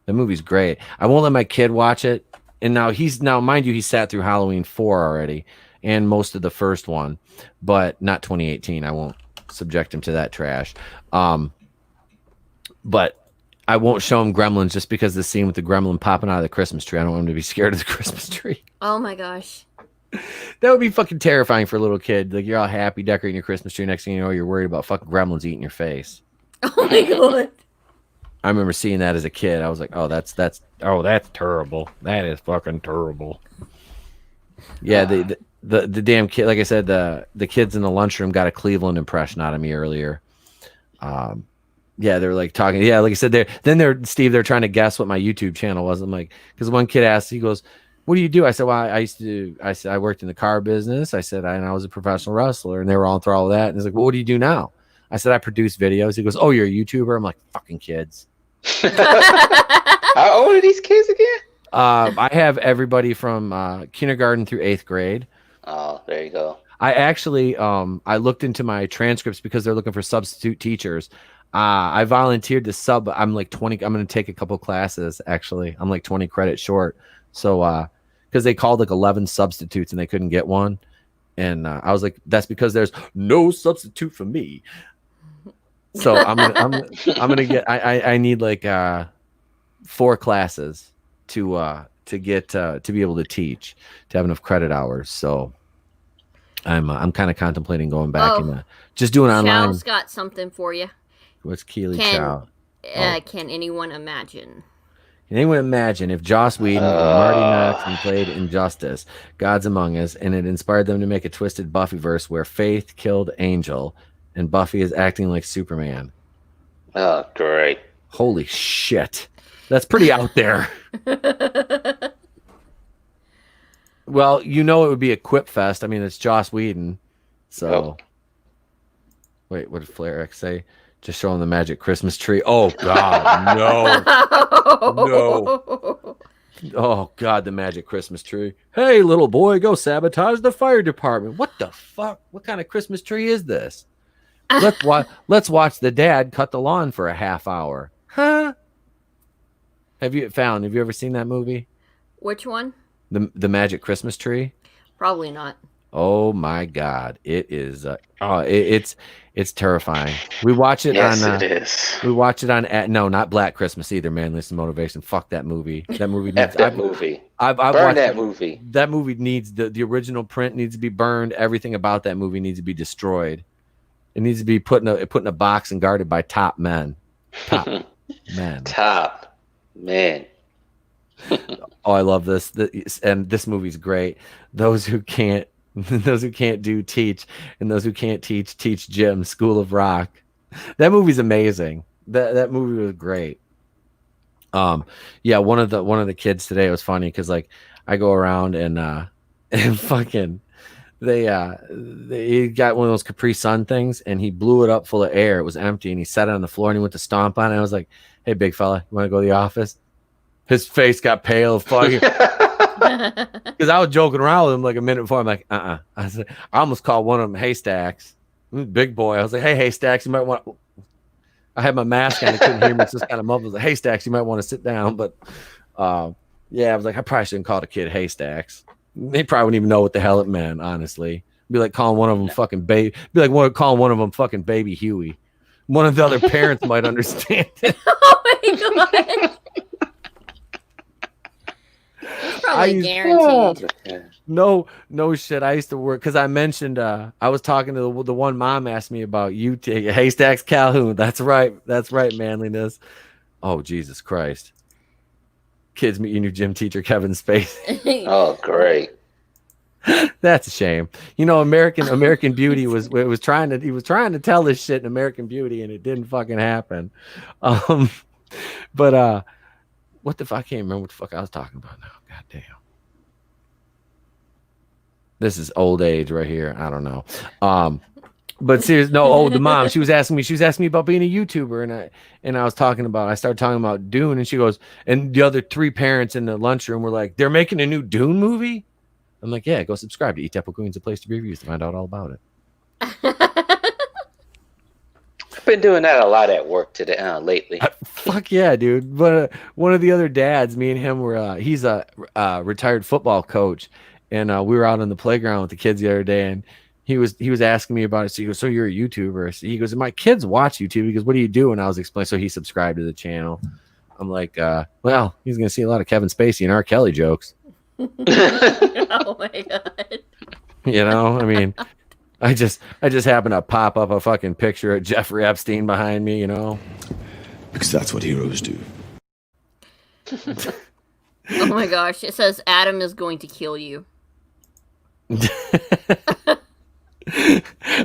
The movie's great. I won't let my kid watch it. And now, mind you, he sat through Halloween 4 already and most of the first one, but not 2018. I won't subject him to that trash. But I won't show him Gremlins just because the scene with the gremlin popping out of the Christmas tree. I don't want him to be scared of the Christmas tree. Oh my gosh. That would be fucking terrifying for a little kid. Like, you're all happy decorating your Christmas tree. Next thing you know, you're worried about fucking gremlins eating your face. Oh my god. I remember seeing that as a kid. I was like, oh, that's terrible. That is fucking terrible. Yeah, the damn kid, like I said, the kids in the lunchroom got a Cleveland impression out of me earlier. Yeah, they were like talking. Yeah, like I said, they're trying to guess what my YouTube channel was. I'm like, because one kid asked, he goes, "What do you do?" I said, "Well, I said I worked in the car business." I said, I was a professional wrestler, and they were all through all of that. And he's like, "Well, what do you do now?" I said, "I produce videos." He goes, "Oh, you're a YouTuber?" I'm like, "Fucking kids." How old are these kids again? I have everybody from kindergarten through 8th grade. Oh, there you go. I actually, I looked into my transcripts because they're looking for substitute teachers. I volunteered to sub. I'm like 20. I'm going to take a couple classes. Actually, I'm like 20 credits short. So, because they called like 11 substitutes and they couldn't get one. And I was like, that's because there's no substitute for me. So I'm gonna get. I need like 4 classes to get to be able to teach, to have enough credit hours. So I'm kind of contemplating going back and just doing online. Chow's got something for you. What's Keely Chow? Can anyone imagine? Can anyone imagine if Joss Whedon and Marty Noxon played Injustice, Gods Among Us, and it inspired them to make a twisted Buffyverse where Faith killed Angel and Buffy is acting like Superman? Oh, great. Holy shit. That's pretty out there. Well, you know it would be a quip fest. I mean, it's Joss Whedon. So, wait, what did Flair X say? Just showing the magic Christmas tree. Oh, God, no. No. Oh, God, the magic Christmas tree. Hey, little boy, go sabotage the fire department. What the fuck? What kind of Christmas tree is this? Let's watch the dad cut the lawn for a half hour. Huh? Have you ever seen that movie? Which one? The Magic Christmas Tree? Probably not. Oh my God. It is it's terrifying. We watch it yes, on it is. We watch it on no, not Black Christmas either, Manliness and Motivation. Fuck that movie. That movie needs movie. I've Burn that it. movie. That movie needs the original print needs to be burned. Everything about that movie needs to be destroyed. It needs to be put in a box and guarded by top men. Man. Top. Man. Oh, I love this. And this movie's great. Those who can't do teach, and those who can't teach gym. School of Rock. That movie's amazing. That movie was great. Yeah, one of the kids today was funny because like I go around and fucking he got one of those Capri Sun things and he blew it up full of air. It was empty and he sat it on the floor and he went to stomp on it. I was like, "Hey, big fella, you want to go to the office?" His face got pale, fucking. Because I was joking around with him like a minute before. I'm like, I said, I almost called one of them Haystacks. Big boy. I was like, "Hey, Haystacks, you might want." I had my mask on. I couldn't hear me. It's just kind of muffled. Like, Haystacks, you might want to sit down. But yeah, I was like, I probably shouldn't call the kid Haystacks. They probably wouldn't even know what the hell it meant. Honestly, be like calling one of them fucking baby. Be like calling one of them fucking baby Huey. One of the other parents might understand it. Oh my god. Probably guaranteed. No shit. I used to work because I mentioned I was talking to the one mom asked me about you Haystacks Calhoun. That's right, manliness. Oh Jesus Christ. Kids meet your new gym teacher, Kevin Spacey. Oh, great. That's a shame. You know, American Beauty was trying to tell this shit in American Beauty and it didn't fucking happen. But what the fuck? I can't remember what the fuck I was talking about now. God damn. This is old age right here. I don't know. But seriously, the mom, she was asking me about being a YouTuber, and I started talking about Dune, and she goes, and the other three parents in the lunchroom were like, "They're making a new Dune movie?" I'm like, "Yeah, go subscribe to Eat Apple Queens, a place to be reviews to find out all about it." I've been doing that a lot at work today lately. Fuck yeah, dude. But one of the other dads, me and him were he's a retired football coach, and we were out on the playground with the kids the other day, and he was asking me about it. So he goes, "So you're a YouTuber?" So he goes, "My kids watch YouTube." He goes, "What do you do?" And I was explaining. So he subscribed to the channel. I'm like, well, he's gonna see a lot of Kevin Spacey and R. Kelly jokes. Oh my god. You know, I mean, I just happened to pop up a fucking picture of Jeffrey Epstein behind me, you know, because that's what heroes do. Oh my gosh! It says Adam is going to kill you.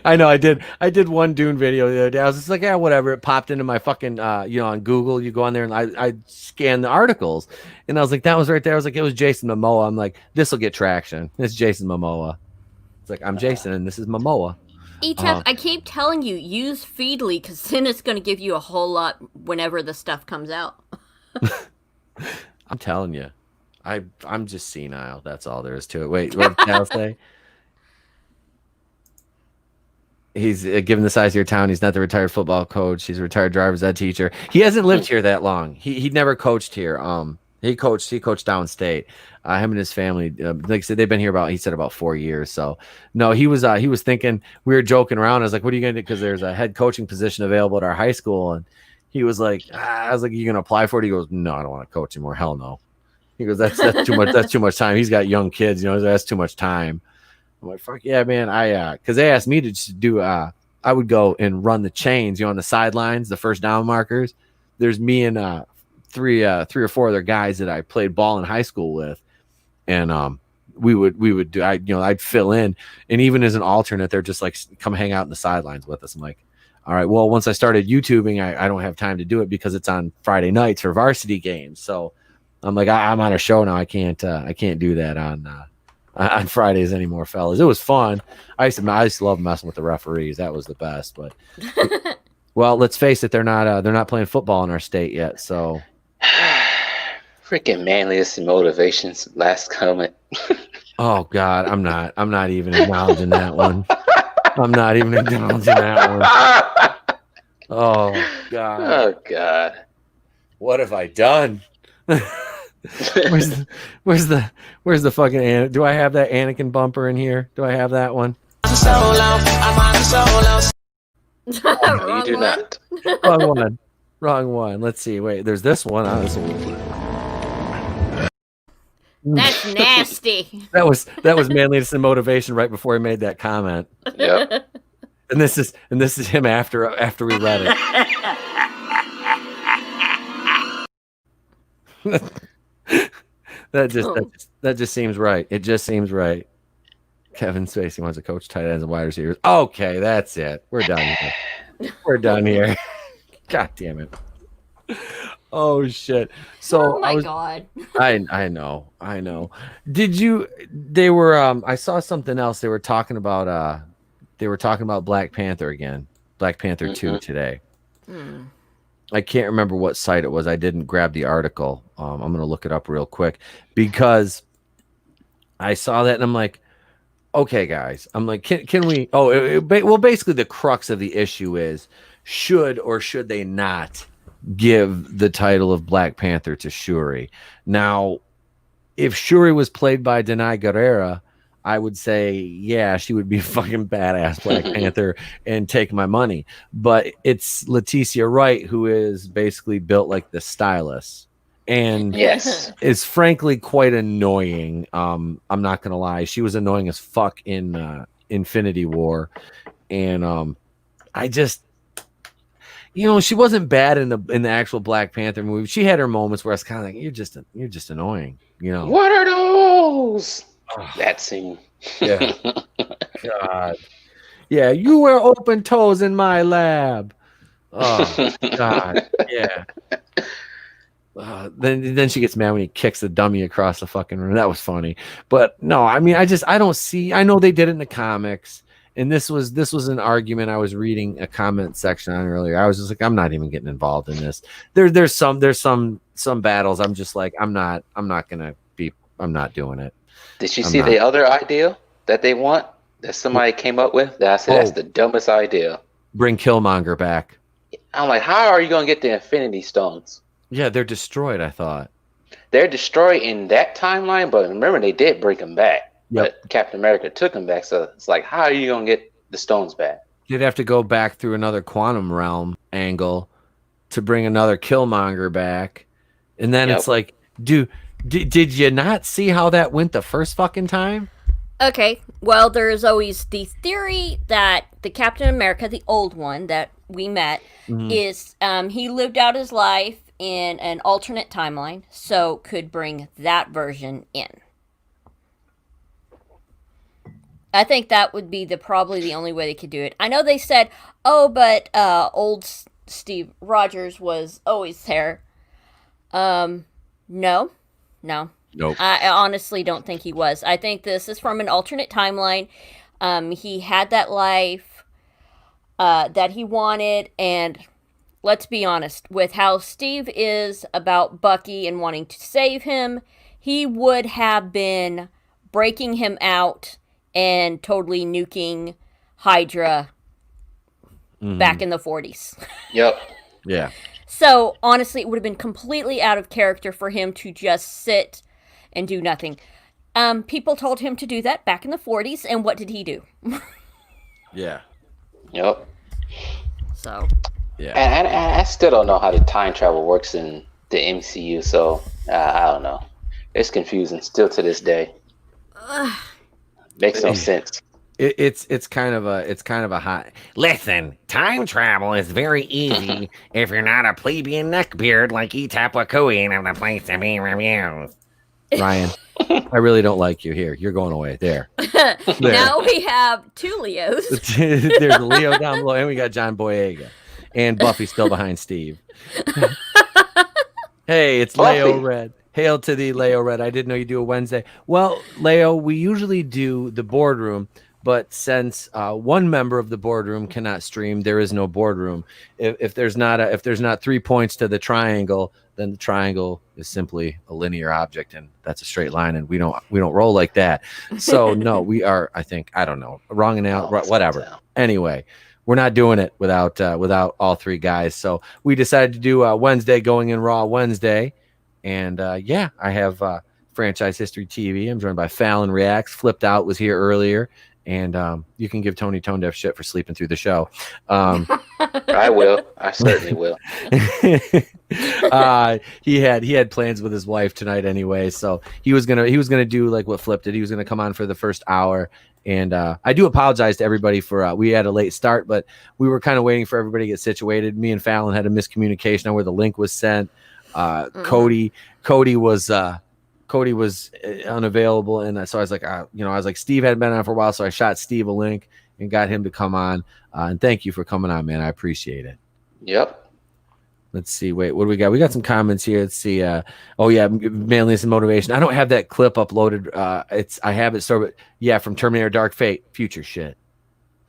I know. I did one Dune video the other day. I was just like, yeah, whatever. It popped into my fucking, on Google. You go on there and I scan the articles, and I was like, that was right there. I was like, it was Jason Momoa. I'm like, this will get traction. It's Jason Momoa. It's like, I'm Jason, and this is Momoa. Etep, I keep telling you, use Feedly, because then it's going to give you a whole lot whenever the stuff comes out. I'm telling you, I'm just senile. That's all there is to it. Wait, what did Cal say? He's given the size of your town. He's not the retired football coach. He's a retired driver's ed teacher. He hasn't lived here that long. He never coached here. He coached downstate. Him and his family, like I said, they've been here about 4 years. So no, he was thinking, we were joking around. I was like, what are you going to do? Because there's a head coaching position available at our high school. And he was like, I was like, you going to apply for it? He goes, no, I don't want to coach anymore. Hell no. He goes, that's too much. That's too much time. He's got young kids, that's too much time. I'm like, fuck yeah, man. Because they asked me to just do, I would go and run the chains, on the sidelines, the first down markers. There's me and three or four other guys that I played ball in high school with, and we would do. I'd fill in, and even as an alternate, they're just like, come hang out in the sidelines with us. I'm like, all right. Well, once I started YouTubing, I don't have time to do it because it's on Friday nights for varsity games. So I'm like, I'm on a show now. I can't do that on Fridays anymore, fellas. It was fun. I used to love messing with the referees. That was the best. But well, let's face it, they're not playing football in our state yet. So freaking manliness and motivations. Last comment. Oh God, I'm not even acknowledging that one. I'm not even acknowledging that one. Oh God. Oh God. What have I done? Where's the fucking do I have that Anakin bumper in here? Do I have that one? No, you do not. Wrong one. Let's see. Wait, there's this one. That's nasty. That was manliness and motivation right before he made that comment. Yep. And this is him after we read it. that just seems right. It just seems right. Kevin Spacey wants to coach tight ends and wide receivers. Okay, that's it. We're done here. We're done here. God damn it. Oh shit. So Oh my god. I know. Did you they were I saw something else. They were talking about Black Panther again. Black Panther 2 today. I can't remember what site it was. I didn't grab the article. I'm going to look it up real quick because I saw that and I'm like, okay, guys. I'm like, can we? Oh, well, basically the crux of the issue is should or should they not give the title of Black Panther to Shuri? Now, if Shuri was played by Denai Guerrera, I would say, yeah, she would be a fucking badass Black Panther and take my money. But it's Leticia Wright who is basically built like the stylist. And is frankly quite annoying. I'm not gonna lie. She was annoying as fuck in Infinity War. And I just she wasn't bad in the actual Black Panther movie. She had her moments where I was kind of like, you're just annoying, What are those? That scene. Yeah. God. Yeah, you wear open toes in my lab. Oh God. Yeah. Then she gets mad when he kicks the dummy across the fucking room. That was funny. But no, I mean, I don't see. I know they did it in the comics, and this was an argument I was reading a comment section on earlier. I was just like, I'm not even getting involved in this. There's some battles. I'm just like, I'm not doing it. Did you see the other idea that they want that somebody came up with? That's the dumbest idea. Bring Killmonger back. I'm like, how are you gonna get the Infinity Stones? Yeah, they're destroyed, I thought. They're destroyed in that timeline, but remember they did bring them back. Yep. But Captain America took them back, so it's like, how are you gonna get the stones back? You'd have to go back through another quantum realm angle to bring another Killmonger back. And then it's like, did you not see how that went the first fucking time? Okay, well, there's always the theory that the Captain America, the old one that we met, is he lived out his life in an alternate timeline, so could bring that version in. I think that would be probably the only way they could do it. I know they said, but old Steve Rogers was always there. No. Nope. I honestly don't think he was. I think this is from an alternate timeline. He had that life that he wanted, and let's be honest, with how Steve is about Bucky and wanting to save him, he would have been breaking him out and totally nuking Hydra back in the 40s. Yep. Yeah. So, honestly, it would have been completely out of character for him to just sit and do nothing. People told him to do that back in the 40s, and what did he do? Yeah. Yep. So. Yeah. And I still don't know how the time travel works in the MCU, so I don't know. It's confusing still to this day. Makes no sense. It's kind of a hot. Listen, time travel is very easy if you're not a plebeian neckbeard like Etapa Queen of the place to be reviewed. Ryan, I really don't like you here. You're going away. There. Now we have two Leos. There's a Leo down below, and we got John Boyega. And Buffy still behind Steve. Hey, it's Buffy. Leo Red. Hail to thee, Leo Red. I didn't know you do a Wednesday. Well, Leo, we usually do the boardroom, but since one member of the boardroom cannot stream, there is no boardroom. If there's not 3 points to the triangle, then the triangle is simply a linear object, and that's a straight line, and we don't roll like that. So no, we are. I think I don't know, wrong and out, whatever. Anyway, we're not doing it without all three guys. So we decided to do Wednesday going in Raw Wednesday, and I have Franchise History TV. I'm joined by Phalon Reacts. Flipp Doubt was here earlier. And you can give Tony ToneDef shit for sleeping through the show. I will. I certainly will. He had plans with his wife tonight anyway, so he was gonna do like what Flipp did. He was gonna come on for the first hour. And I do apologize to everybody for we had a late start, but we were kind of waiting for everybody to get situated. Me and Phalon had a miscommunication on where the link was sent. Cody was unavailable, and so I was like, I was like, Steve hadn't been on for a while, so I shot Steve a link and got him to come on. And thank you for coming on, man. I appreciate it. Yep. Let's see. Wait, what do we got? We got some comments here. Let's see. Oh yeah, manliness and motivation. I don't have that clip uploaded. I have it stored, but yeah, from Terminator Dark Fate, future shit.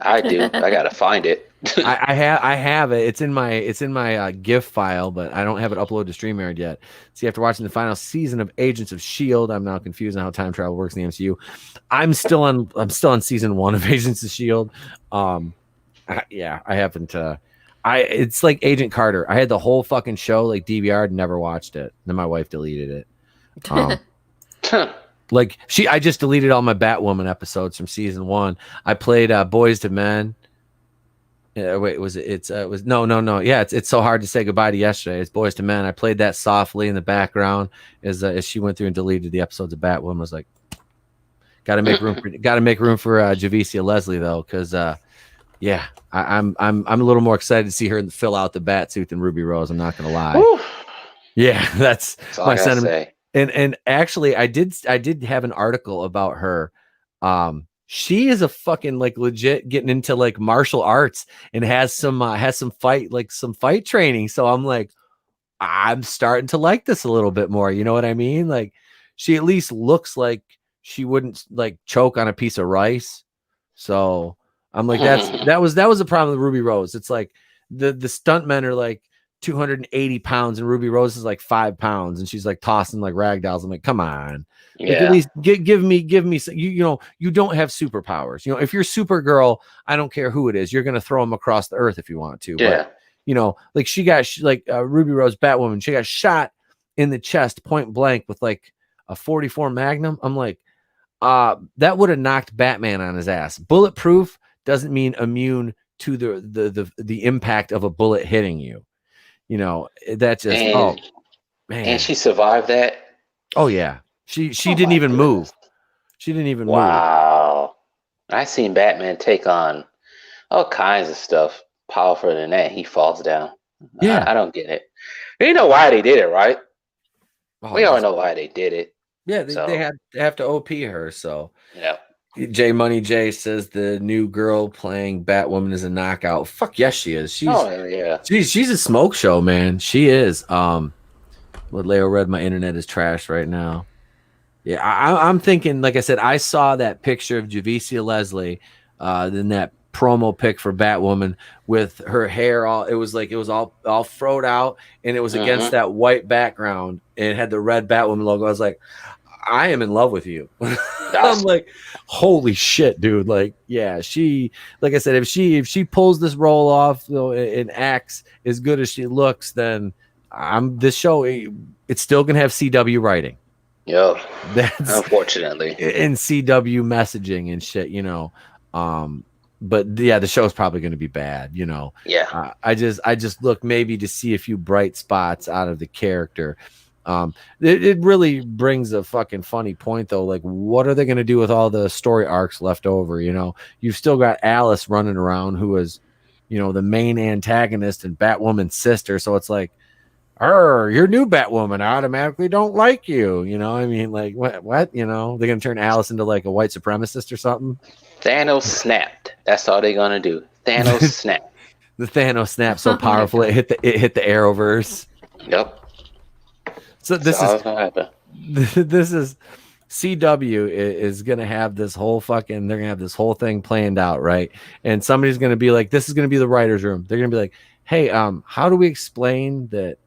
I do. I gotta find it. I have it. It's in my GIF file, but I don't have it uploaded to StreamYard yet. See, after watching the final season of Agents of S.H.I.E.L.D., I'm now confused on how time travel works in the MCU. I'm still on season 1 of Agents of S.H.I.E.L.D. I haven't. It's like Agent Carter. I had the whole fucking show like DVR'd, never watched it. Then my wife deleted it. Like I just deleted all my Batwoman episodes from season 1. I played Boys to Men. Wait, was it? It was no. Yeah, it's so hard to say goodbye to yesterday. It's Boys to Men. I played that softly in the background as she went through and deleted the episodes of Batwoman. I was like, got to make room for Javicia Leslie though, because yeah, I'm a little more excited to see her fill out the Batsuit than Ruby Rose. I'm not gonna lie. Woo. Yeah, that's my sentiment. And actually, I did have an article about her. She is a fucking like legit getting into like martial arts and has some fight training. So I'm like, I'm starting to like this a little bit more. You know what I mean? Like, she at least looks like she wouldn't like choke on a piece of rice. So I'm like, that was the problem with Ruby Rose. It's like the stuntmen are like 280 pounds and Ruby Rose is like 5 pounds and she's like tossing like rag dolls. I'm like, come on. Yeah. Like, at least give me some, you don't have superpowers. If you're Supergirl, I don't care who it is. You're going to throw them across the earth if you want to. Yeah. But, like she got Ruby Rose Batwoman. She got shot in the chest point blank with like a 44 Magnum. I'm like, that would have knocked Batman on his ass. Bulletproof doesn't mean immune to the impact of a bullet hitting you. That just man. And she survived that. Oh yeah, she didn't even move. She didn't even move. Wow, I seen Batman take on all kinds of stuff powerful than that. He falls down. Yeah, I don't get it. You know why they did it, right? Oh, we all know why they did it. Yeah, they have to OP her. So yeah. J Money J says the new girl playing Batwoman is a knockout. Fuck yes, she is. She's a smoke show, man. She is. Leo read my internet is trash right now. Yeah, I'm thinking, like I said, I saw that picture of Javicia Leslie, then that promo pic for Batwoman with her hair all it was all froed out and it was against that white background and it had the red Batwoman logo. I was like, I am in love with you. I'm like, holy shit, dude. Like, yeah, she, like I said, if she pulls this role off, and acts as good as she looks, then this show, it's still gonna have CW writing. Yeah, that's unfortunately in CW messaging and shit, but yeah, the show's probably going to be bad, Yeah, I just look maybe to see a few bright spots out of the character. It really brings a fucking funny point though. Like, what are they going to do with all the story arcs left over? You've still got Alice running around, who is, the main antagonist and Batwoman's sister. So it's like, your new Batwoman, I automatically don't like you. I mean, like, what? They're going to turn Alice into like a white supremacist or something. Thanos snapped. That's all they're going to do. Thanos snapped. The Thanos snap so powerful it hit the Arrowverse. Yep. So this is CW is going to have this whole they're going to have this whole thing planned out, right? And somebody's going to be like, this is going to be the writer's room. They're going to be like, hey, how do we explain that,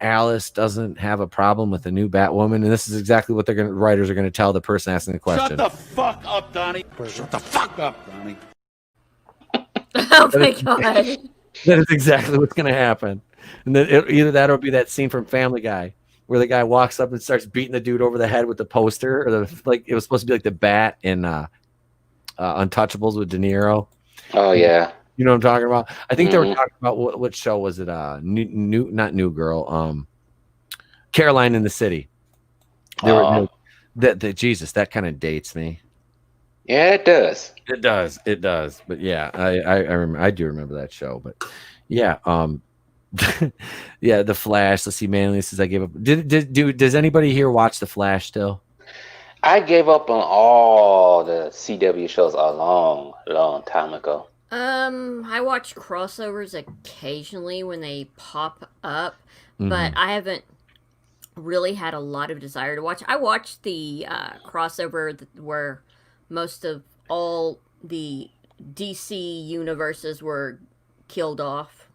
Alice doesn't have a problem with the new Batwoman? And this is exactly what writers are going to tell the person asking the question. Shut the fuck up, Donnie. Shut the fuck up, Donnie. Oh my god. That is exactly what's going to happen. And then either that or it'll be that scene from Family Guy where the guy walks up and starts beating the dude over the head with the poster, or it was supposed to be like the Bat in Untouchables with De Niro. Oh yeah, you know what I'm talking about. I think they were talking about what show was it? Not New Girl. Caroline in the City. Jesus, that kind of dates me. Yeah, it does. It does. But yeah, I do remember that show. But yeah, Yeah, The Flash. Let's see, Manly says I gave up. Does anybody here watch The Flash still? I gave up on all the CW shows a long, long time ago. I watch crossovers occasionally when they pop up, but I haven't really had a lot of desire to watch. I watched the crossover where most of all the DC universes were killed off.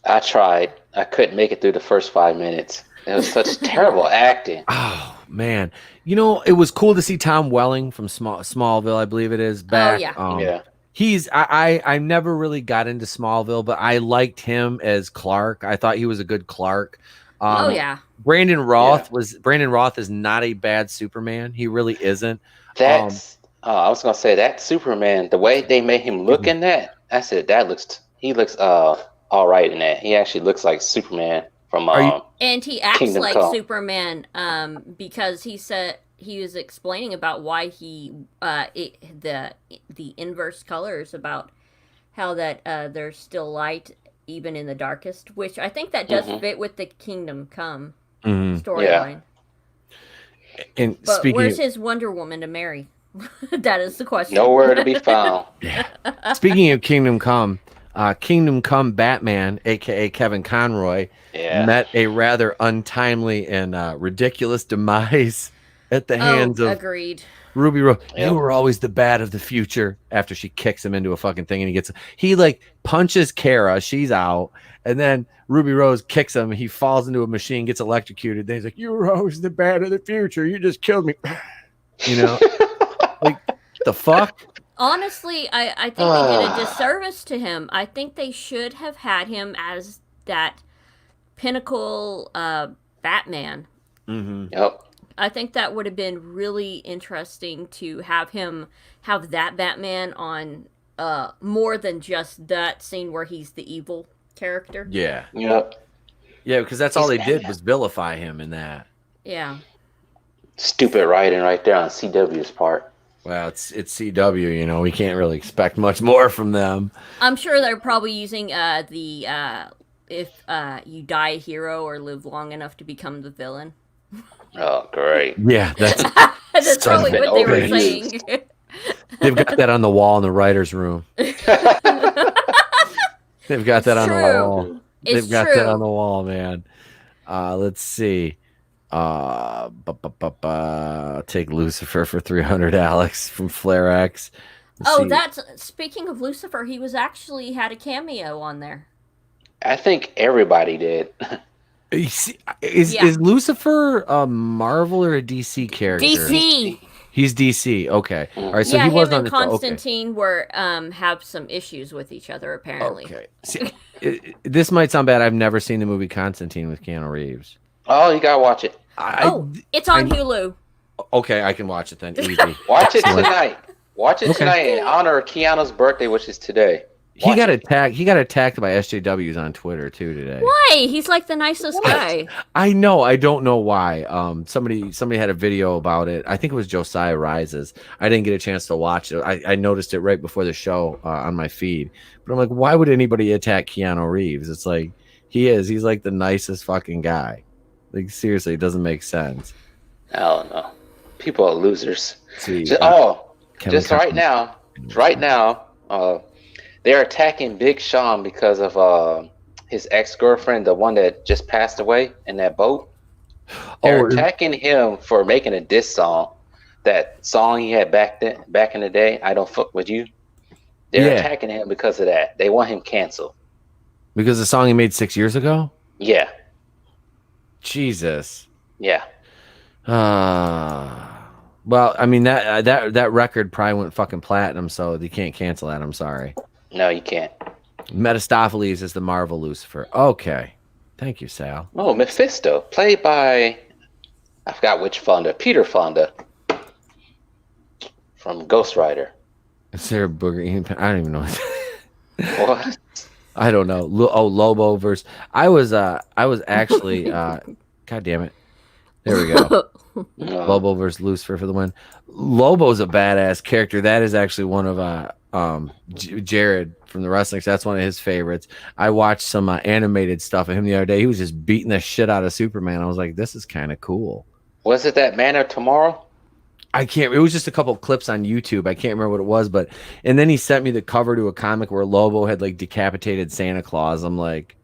I tried. I couldn't make it through the first 5 minutes. It was such terrible acting. Oh man, you know it was cool to see Tom Welling from Smallville, I believe it is, back. Oh, yeah. He's I never really got into Smallville, but I liked him as Clark. I thought he was a good Clark. Oh yeah. Brandon Roth is not a bad Superman. He really isn't. That's I was gonna say that Superman, the way they made him look in that, I said he looks all right in that. He actually looks like Superman from and he acts Kingdom like Come. Superman because he said he was explaining about why he the inverse colors, about how that there's still light even in the darkest, which I think that does fit with the Kingdom Come storyline. And but where's his Wonder Woman to marry? That is the question. Nowhere to be found. Speaking of Kingdom Come Batman, aka Kevin Conroy, met a rather untimely and ridiculous demise at the hands of agreed. Ruby Rose. You were always the bat of the future. After she kicks him into a fucking thing, and he like punches Kara, she's out, and then Ruby Rose kicks him. He falls into a machine, gets electrocuted. Then he's like, "You were always the bat of the future. You just killed me." You know, like the fuck. Honestly, I think they did a disservice to him. I think they should have had him as that pinnacle Batman. Yep. I think that would have been really interesting to have that Batman on more than just that scene where he's the evil character. Yeah. Yep. Yeah, because that's all they did was vilify him in that. Yeah. Stupid writing right there on CW's part. Well, it's CW, you know, we can't really expect much more from them. I'm sure they're probably using if you die a hero or live long enough to become the villain. Oh, great. Yeah, that's probably what they were saying. They've got that on the wall in the writer's room. They've got that on the wall. They've got that on the wall, man. Let's see. Take Lucifer for 300, Alex from Flare X. That's speaking of Lucifer, he was actually had a cameo on there. I think everybody did. Is Lucifer a Marvel or a DC character? DC. He's DC. Okay. All right. So he was him on and the Constantine were have some issues with each other apparently. Okay. See, this might sound bad. I've never seen the movie Constantine with Keanu Reeves. Oh, you gotta watch it. It's on Hulu. Okay, I can watch it then. Easy. Watch it tonight. Watch it tonight in honor of Keanu's birthday, which is today. He got attacked by SJWs on Twitter too today. Why? He's like the nicest guy. I know. I don't know why. Somebody had a video about it. I think it was Josiah Rises. I didn't get a chance to watch it. I noticed it right before the show on my feed. But I'm like, why would anybody attack Keanu Reeves? It's like he's like the nicest fucking guy. Like seriously, it doesn't make sense. I don't know. People are losers. See, right now, they're attacking Big Sean because of his ex-girlfriend, the one that just passed away in that boat. They're attacking him for making a diss song. That song he had back in the day, I Don't Fuck With You. They're attacking him because of that. They want him canceled. Because the song he made 6 years ago? Yeah. Jesus. Yeah. Well, I mean that record probably went fucking platinum, so you can't cancel that. I'm sorry. No, you can't. Mephistopheles is the Marvel Lucifer. Okay. Thank you, Sal. Oh, Mephisto, played by I forgot which Fonda. Peter Fonda from Ghost Rider. Is there a booger? I don't even know. What? I don't know. Lobo versus. I was actually. God damn it. There we go. Lobo versus Lucifer for the win. Lobo's a badass character. That is actually one of Jared from the wrestling, that's one of his favorites. I watched some animated stuff of him the other day. He was just beating the shit out of Superman. I was like, this is kind of cool. Was it that Man of Tomorrow? It was just a couple of clips on YouTube. I can't remember what it was, and then he sent me the cover to a comic where Lobo had like decapitated Santa Claus. I'm like,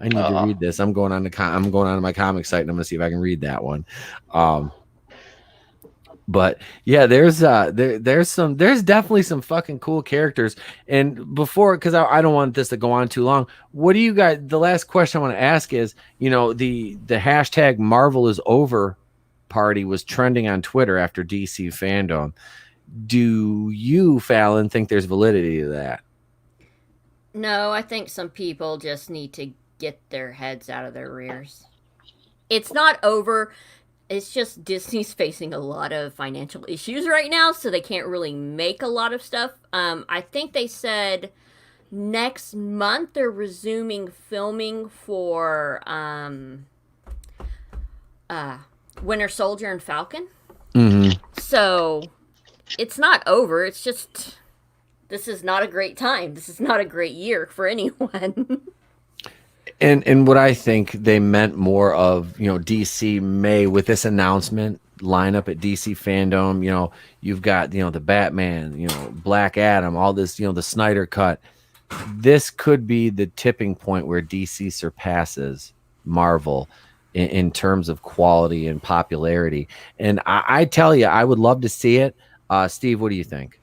I need to read this. I'm going on to my comic site and I'm gonna see if I can read that one. But yeah, there's definitely some fucking cool characters. And before, because I don't want this to go on too long, what do you guys? The last question I want to ask is, the hashtag Marvel is over party was trending on Twitter after DC fandom. Do you, Phalon, think there's validity to that? No, I think some people just need to get their heads out of their rears. It's not over. It's just Disney's facing a lot of financial issues right now, so they can't really make a lot of stuff. I think they said next month they're resuming filming for Winter Soldier and Falcon. Mm-hmm. So it's not over. It's just this is not a great time. This is not a great year for anyone. And what I think they meant more of, DC may, with this announcement, line up at DC fandom, you've got, the Batman, Black Adam, all this, the Snyder cut. This could be the tipping point where DC surpasses Marvel in terms of quality and popularity. And I tell you, I would love to see it. Steve, what do you think?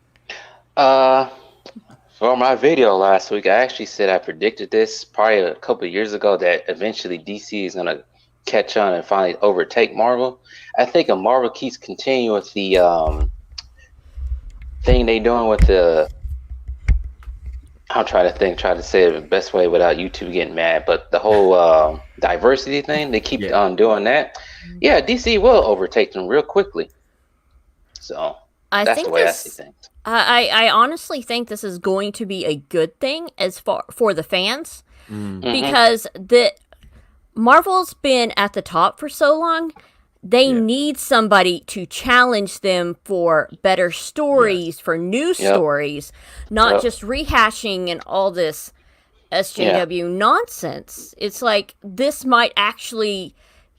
For my video last week, I actually said I predicted this probably a couple of years ago that eventually DC is going to catch on and finally overtake Marvel. I think if Marvel keeps continuing with the thing they're doing with the, I'm trying to say it the best way without YouTube getting mad, but the whole diversity thing, they keep on doing that. Yeah, DC will overtake them real quickly. So that's the way I see things. I honestly think this is going to be a good thing as far for the fans, because Marvel's been at the top for so long. They need somebody to challenge them for better stories, for new stories, not just rehashing and all this SJW nonsense. It's like this might actually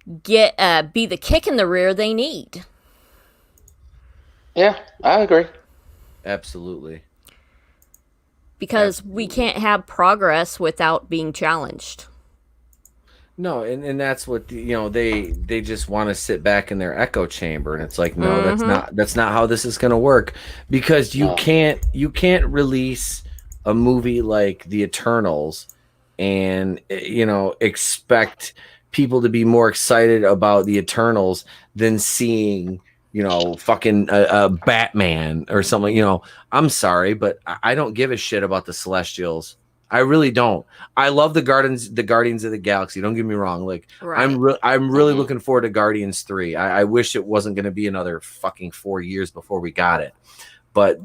be the kick in the rear they need. Yeah, I agree. Absolutely. Because we can't have progress without being challenged. No, and that's what they just want to sit back in their echo chamber, and it's like, no, that's not how this is going to work, because you can't release a movie like The Eternals and expect people to be more excited about The Eternals than seeing fucking a Batman or something. I'm sorry, but I don't give a shit about the Celestials. I really don't. I love the Guardians of the Galaxy. Don't get me wrong. Like, I'm really looking forward to Guardians 3. I wish it wasn't going to be another fucking 4 years before we got it. But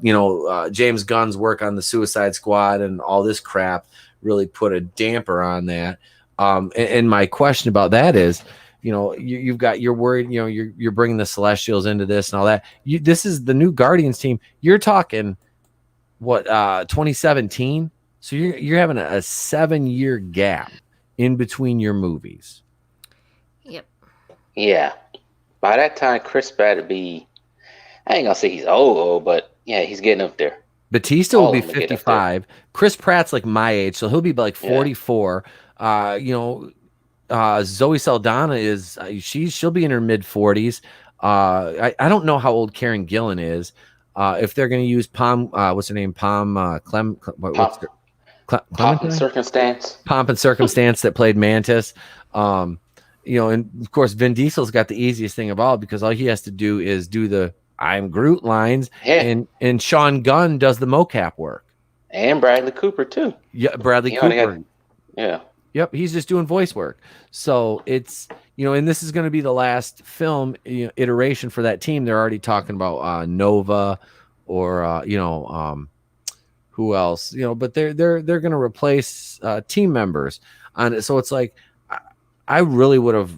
James Gunn's work on the Suicide Squad and all this crap really put a damper on that. And my question about that is, you're worried, you're bringing the Celestials into this and all that. This is the new Guardians team. You're talking what, 2017? So you're having a 7-year gap in between your movies. Yep. Yeah. By that time, Chris Pratt would be, I ain't gonna say he's old, but yeah, he's getting up there. Batista will be 55. Chris Pratt's like my age, so he'll be like 44. Zoe Saldana is she'll be in her mid 40s. I don't know how old Karen Gillan is. If they're going to use what's her name? Pomp and Circumstance. Pomp and Circumstance that played Mantis. And of course Vin Diesel's got the easiest thing of all, because all he has to do is do the "I'm Groot" lines, and Sean Gunn does the mocap work. And Bradley Cooper too. Yeah, Bradley Cooper. Yep, he's just doing voice work. So it's, and this is going to be the last film iteration for that team. They're already talking about Nova or who else, but they're going to replace team members on it. So it's like, I really would have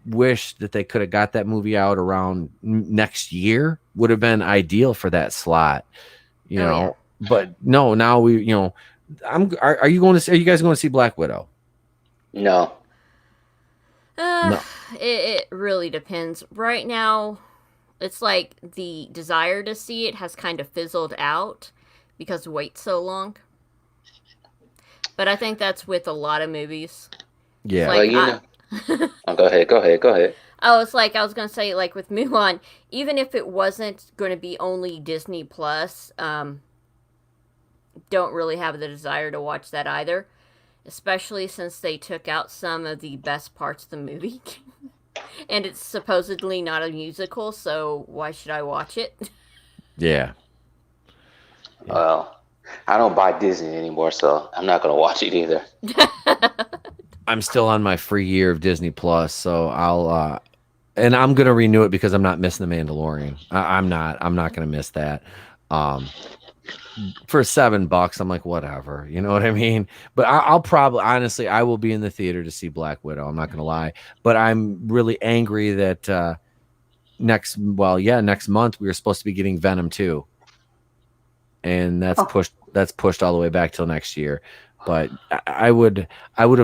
wished that they could have got that movie out around next year. Would have been ideal for that slot, but no, now we, you know, are you going to see, are you guys going to see Black Widow? No. No. It really depends. Right now, it's like the desire to see it has kind of fizzled out because wait so long. But I think that's with a lot of movies. Yeah. Well, you know. Oh, go ahead. Oh, it's like I was gonna say, like with Mulan, even if it wasn't going to be only Disney Plus, don't really have the desire to watch that either. Especially since they took out some of the best parts of the movie. And it's supposedly not a musical, so why should I watch it? Yeah. Well, I don't buy Disney anymore, so I'm not gonna watch it either. I'm still on my free year of Disney Plus, so I'll and I'm gonna renew it because I'm not missing the Mandalorian. I'm not gonna miss that. For $7, I'm like, whatever, you know what I mean? But I'll probably, honestly, I will be in the theater to see Black Widow. I'm not gonna lie, but I'm really angry that next month we were supposed to be getting Venom 2, and that's pushed all the way back till next year. But I would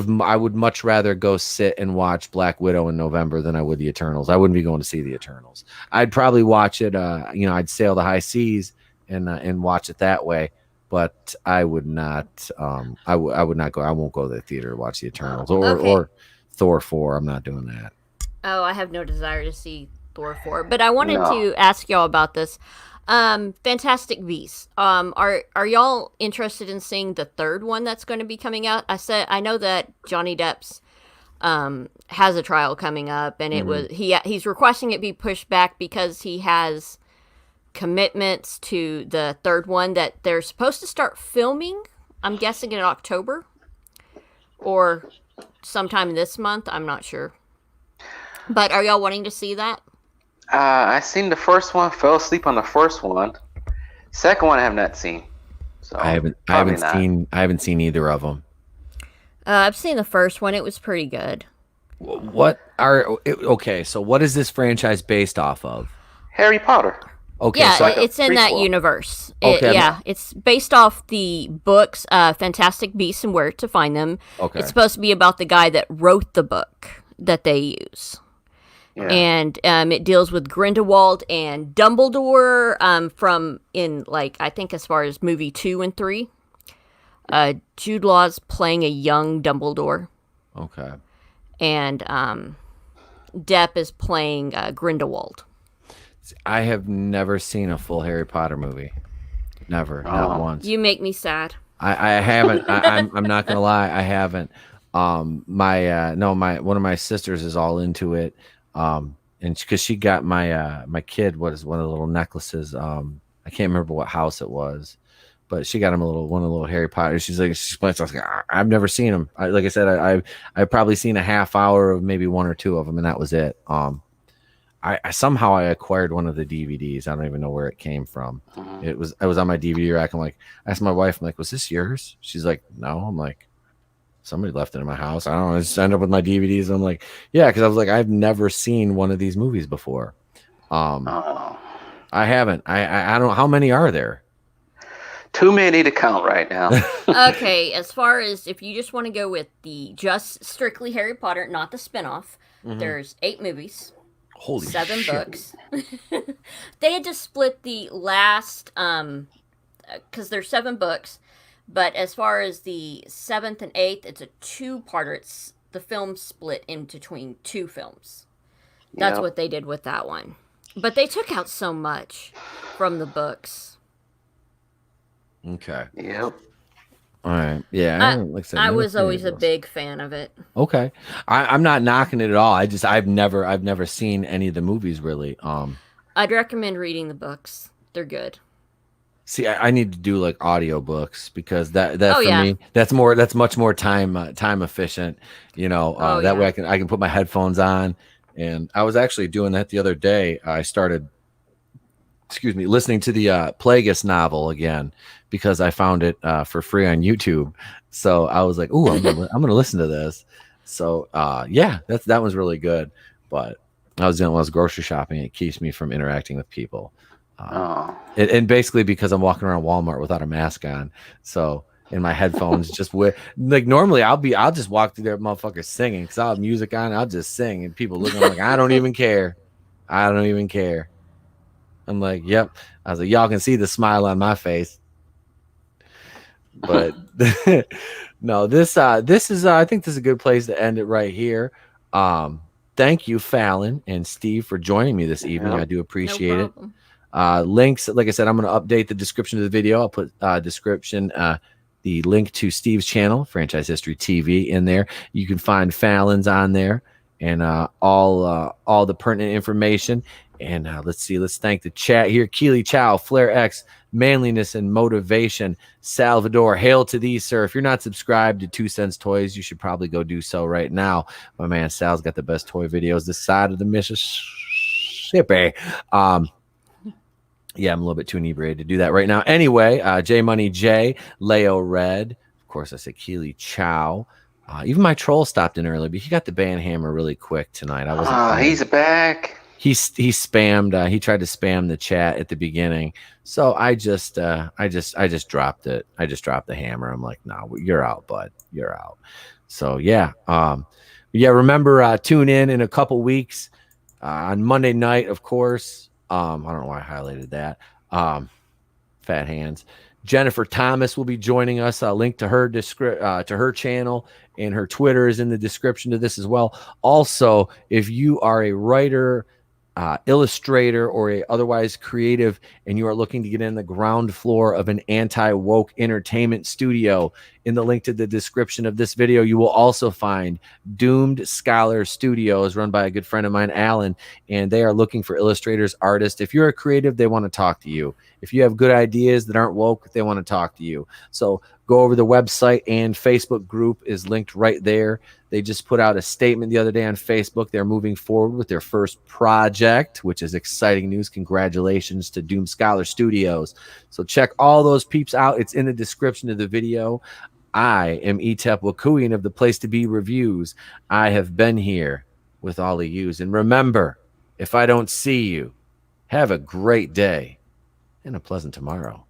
much rather go sit and watch Black Widow in November than I would the Eternals. I wouldn't be going to see the Eternals. I'd probably watch it. I'd sail the high seas and watch it that way. But I would not. I would not go. I won't go to the theater to watch the Eternals or Thor 4. I'm not doing that. Oh, I have no desire to see Thor 4. But I wanted to ask y'all about this. Fantastic Beasts. Are y'all interested in seeing the third one that's going to be coming out? I know that Johnny Depp's has a trial coming up, and it was he's requesting it be pushed back because he has commitments to the third one that they're supposed to start filming. I'm guessing in October or sometime this month. I'm not sure. But are y'all wanting to see that? I seen the first one, fell asleep on the first one. Second one I have not seen. So I haven't seen either of them. I've seen the first one. It was pretty good. Okay, so what is this franchise based off of? Harry Potter. Okay, yeah, so it's in that universe. Okay, It's based off the books, Fantastic Beasts and Where to Find Them. Okay. It's supposed to be about the guy that wrote the book that they use. Yeah. And it deals with Grindelwald and Dumbledore from in, like, I think as far as movie 2 and 3. Jude Law's playing a young Dumbledore. Okay. And Depp is playing Grindelwald. I have never seen a full Harry Potter movie. Never. Not once. You make me sad. I haven't. I'm not gonna lie. I haven't. One of my sisters is all into it. And because she got my kid one of the little necklaces. I can't remember what house it was, but she got him one of the little Harry Potter. She's like, I was like, I've never seen them. Like I said, I've probably seen a half hour of maybe one or two of them, and that was it. I somehow acquired one of the DVDs. I don't even know where it came from. It was on my DVD rack. I'm like, I asked my wife, I'm like, was this yours? She's like, no. I'm like, somebody left it in my house. I don't know. I just ended up with my DVDs. I'm like, yeah, because I was like, I've never seen one of these movies before. I haven't. I don't know. How many are there? Too many to count right now. Okay, as far as if you just want to go with the just strictly Harry Potter, not the spinoff, there's 8 movies. Holy 7 shit. books. They had to split the last, because there's 7 books, but as far as the 7th and 8th, it's a 2-parter. It's the film split in between 2 films. That's what they did with that one. But they took out so much from the books. Okay. Yep. All right. Yeah. Like I said, I was always a big fan of it. Okay. I'm not knocking it at all. I've never seen any of the movies really. I'd recommend reading the books. They're good. See, I need to do like audiobooks because that for me that's much more time efficient. You know, that way I can put my headphones on. And I was actually doing that the other day. I started, listening to the Plagueis novel again because I found it for free on YouTube. So I was like, "Ooh, I'm gonna listen to this." So that was really good. But I was grocery shopping. It keeps me from interacting with people. And basically because I'm walking around Walmart without a mask on, so in my headphones, just with like normally I'll just walk through there, motherfuckers singing because I'll have music on, I'll just sing, and people looking like I don't even care, I don't even care. I'm like, yep. I was like, y'all can see the smile on my face, but no, this is I think this is a good place to end it right here. Thank you, Phalon and Steve, for joining me this evening. I do appreciate it. Links, like I said, I'm going to update the description of the video. I'll put description, the link to Steve's channel, Franchise History TV, in there. You can find Phalon's on there, and all the pertinent information. And let's see, let's thank the chat here. Keely Chow, Flare X, Manliness and Motivation, Salvador, hail to thee, sir. If you're not subscribed to 2 Cents Toys, you should probably go do so right now. My man Sal's got the best toy videos this side of the Mississippi. Yeah, I'm a little bit too inebriated to do that right now. Anyway, J Money J, Leo Red, of course I said Keely Chow. Even my troll stopped in early, but he got the band hammer really quick tonight. I wasn't. He's back. He spammed. He tried to spam the chat at the beginning, so I just dropped it. I just dropped the hammer. I'm like, no, you're out, bud. You're out. So yeah, yeah. Remember, tune in a couple weeks on Monday night, of course. I don't know why I highlighted that. Fat hands. Jennifer Thomas will be joining us. Link to her to her channel, and her Twitter is in the description to this as well. Also, if you are a writer, illustrator, or a otherwise creative, and you are looking to get in the ground floor of an anti-woke entertainment studio, in the link to the description of this video, you will also find Doomed Scholar Studios, run by a good friend of mine, Alan, and they are looking for illustrators, artists. If you're a creative, they want to talk to you. If you have good ideas that aren't woke, they want to talk to you. So go over the website, and Facebook group is linked right there. They just put out a statement the other day on Facebook. They're moving forward with their first project, which is exciting news. Congratulations to Doomed Scholar Studios. So check all those peeps out. It's in the description of the video. I am Etep Wakuian of the Place to Be Reviews. I have been here with all of yous. And remember, if I don't see you, have a great day and a pleasant tomorrow.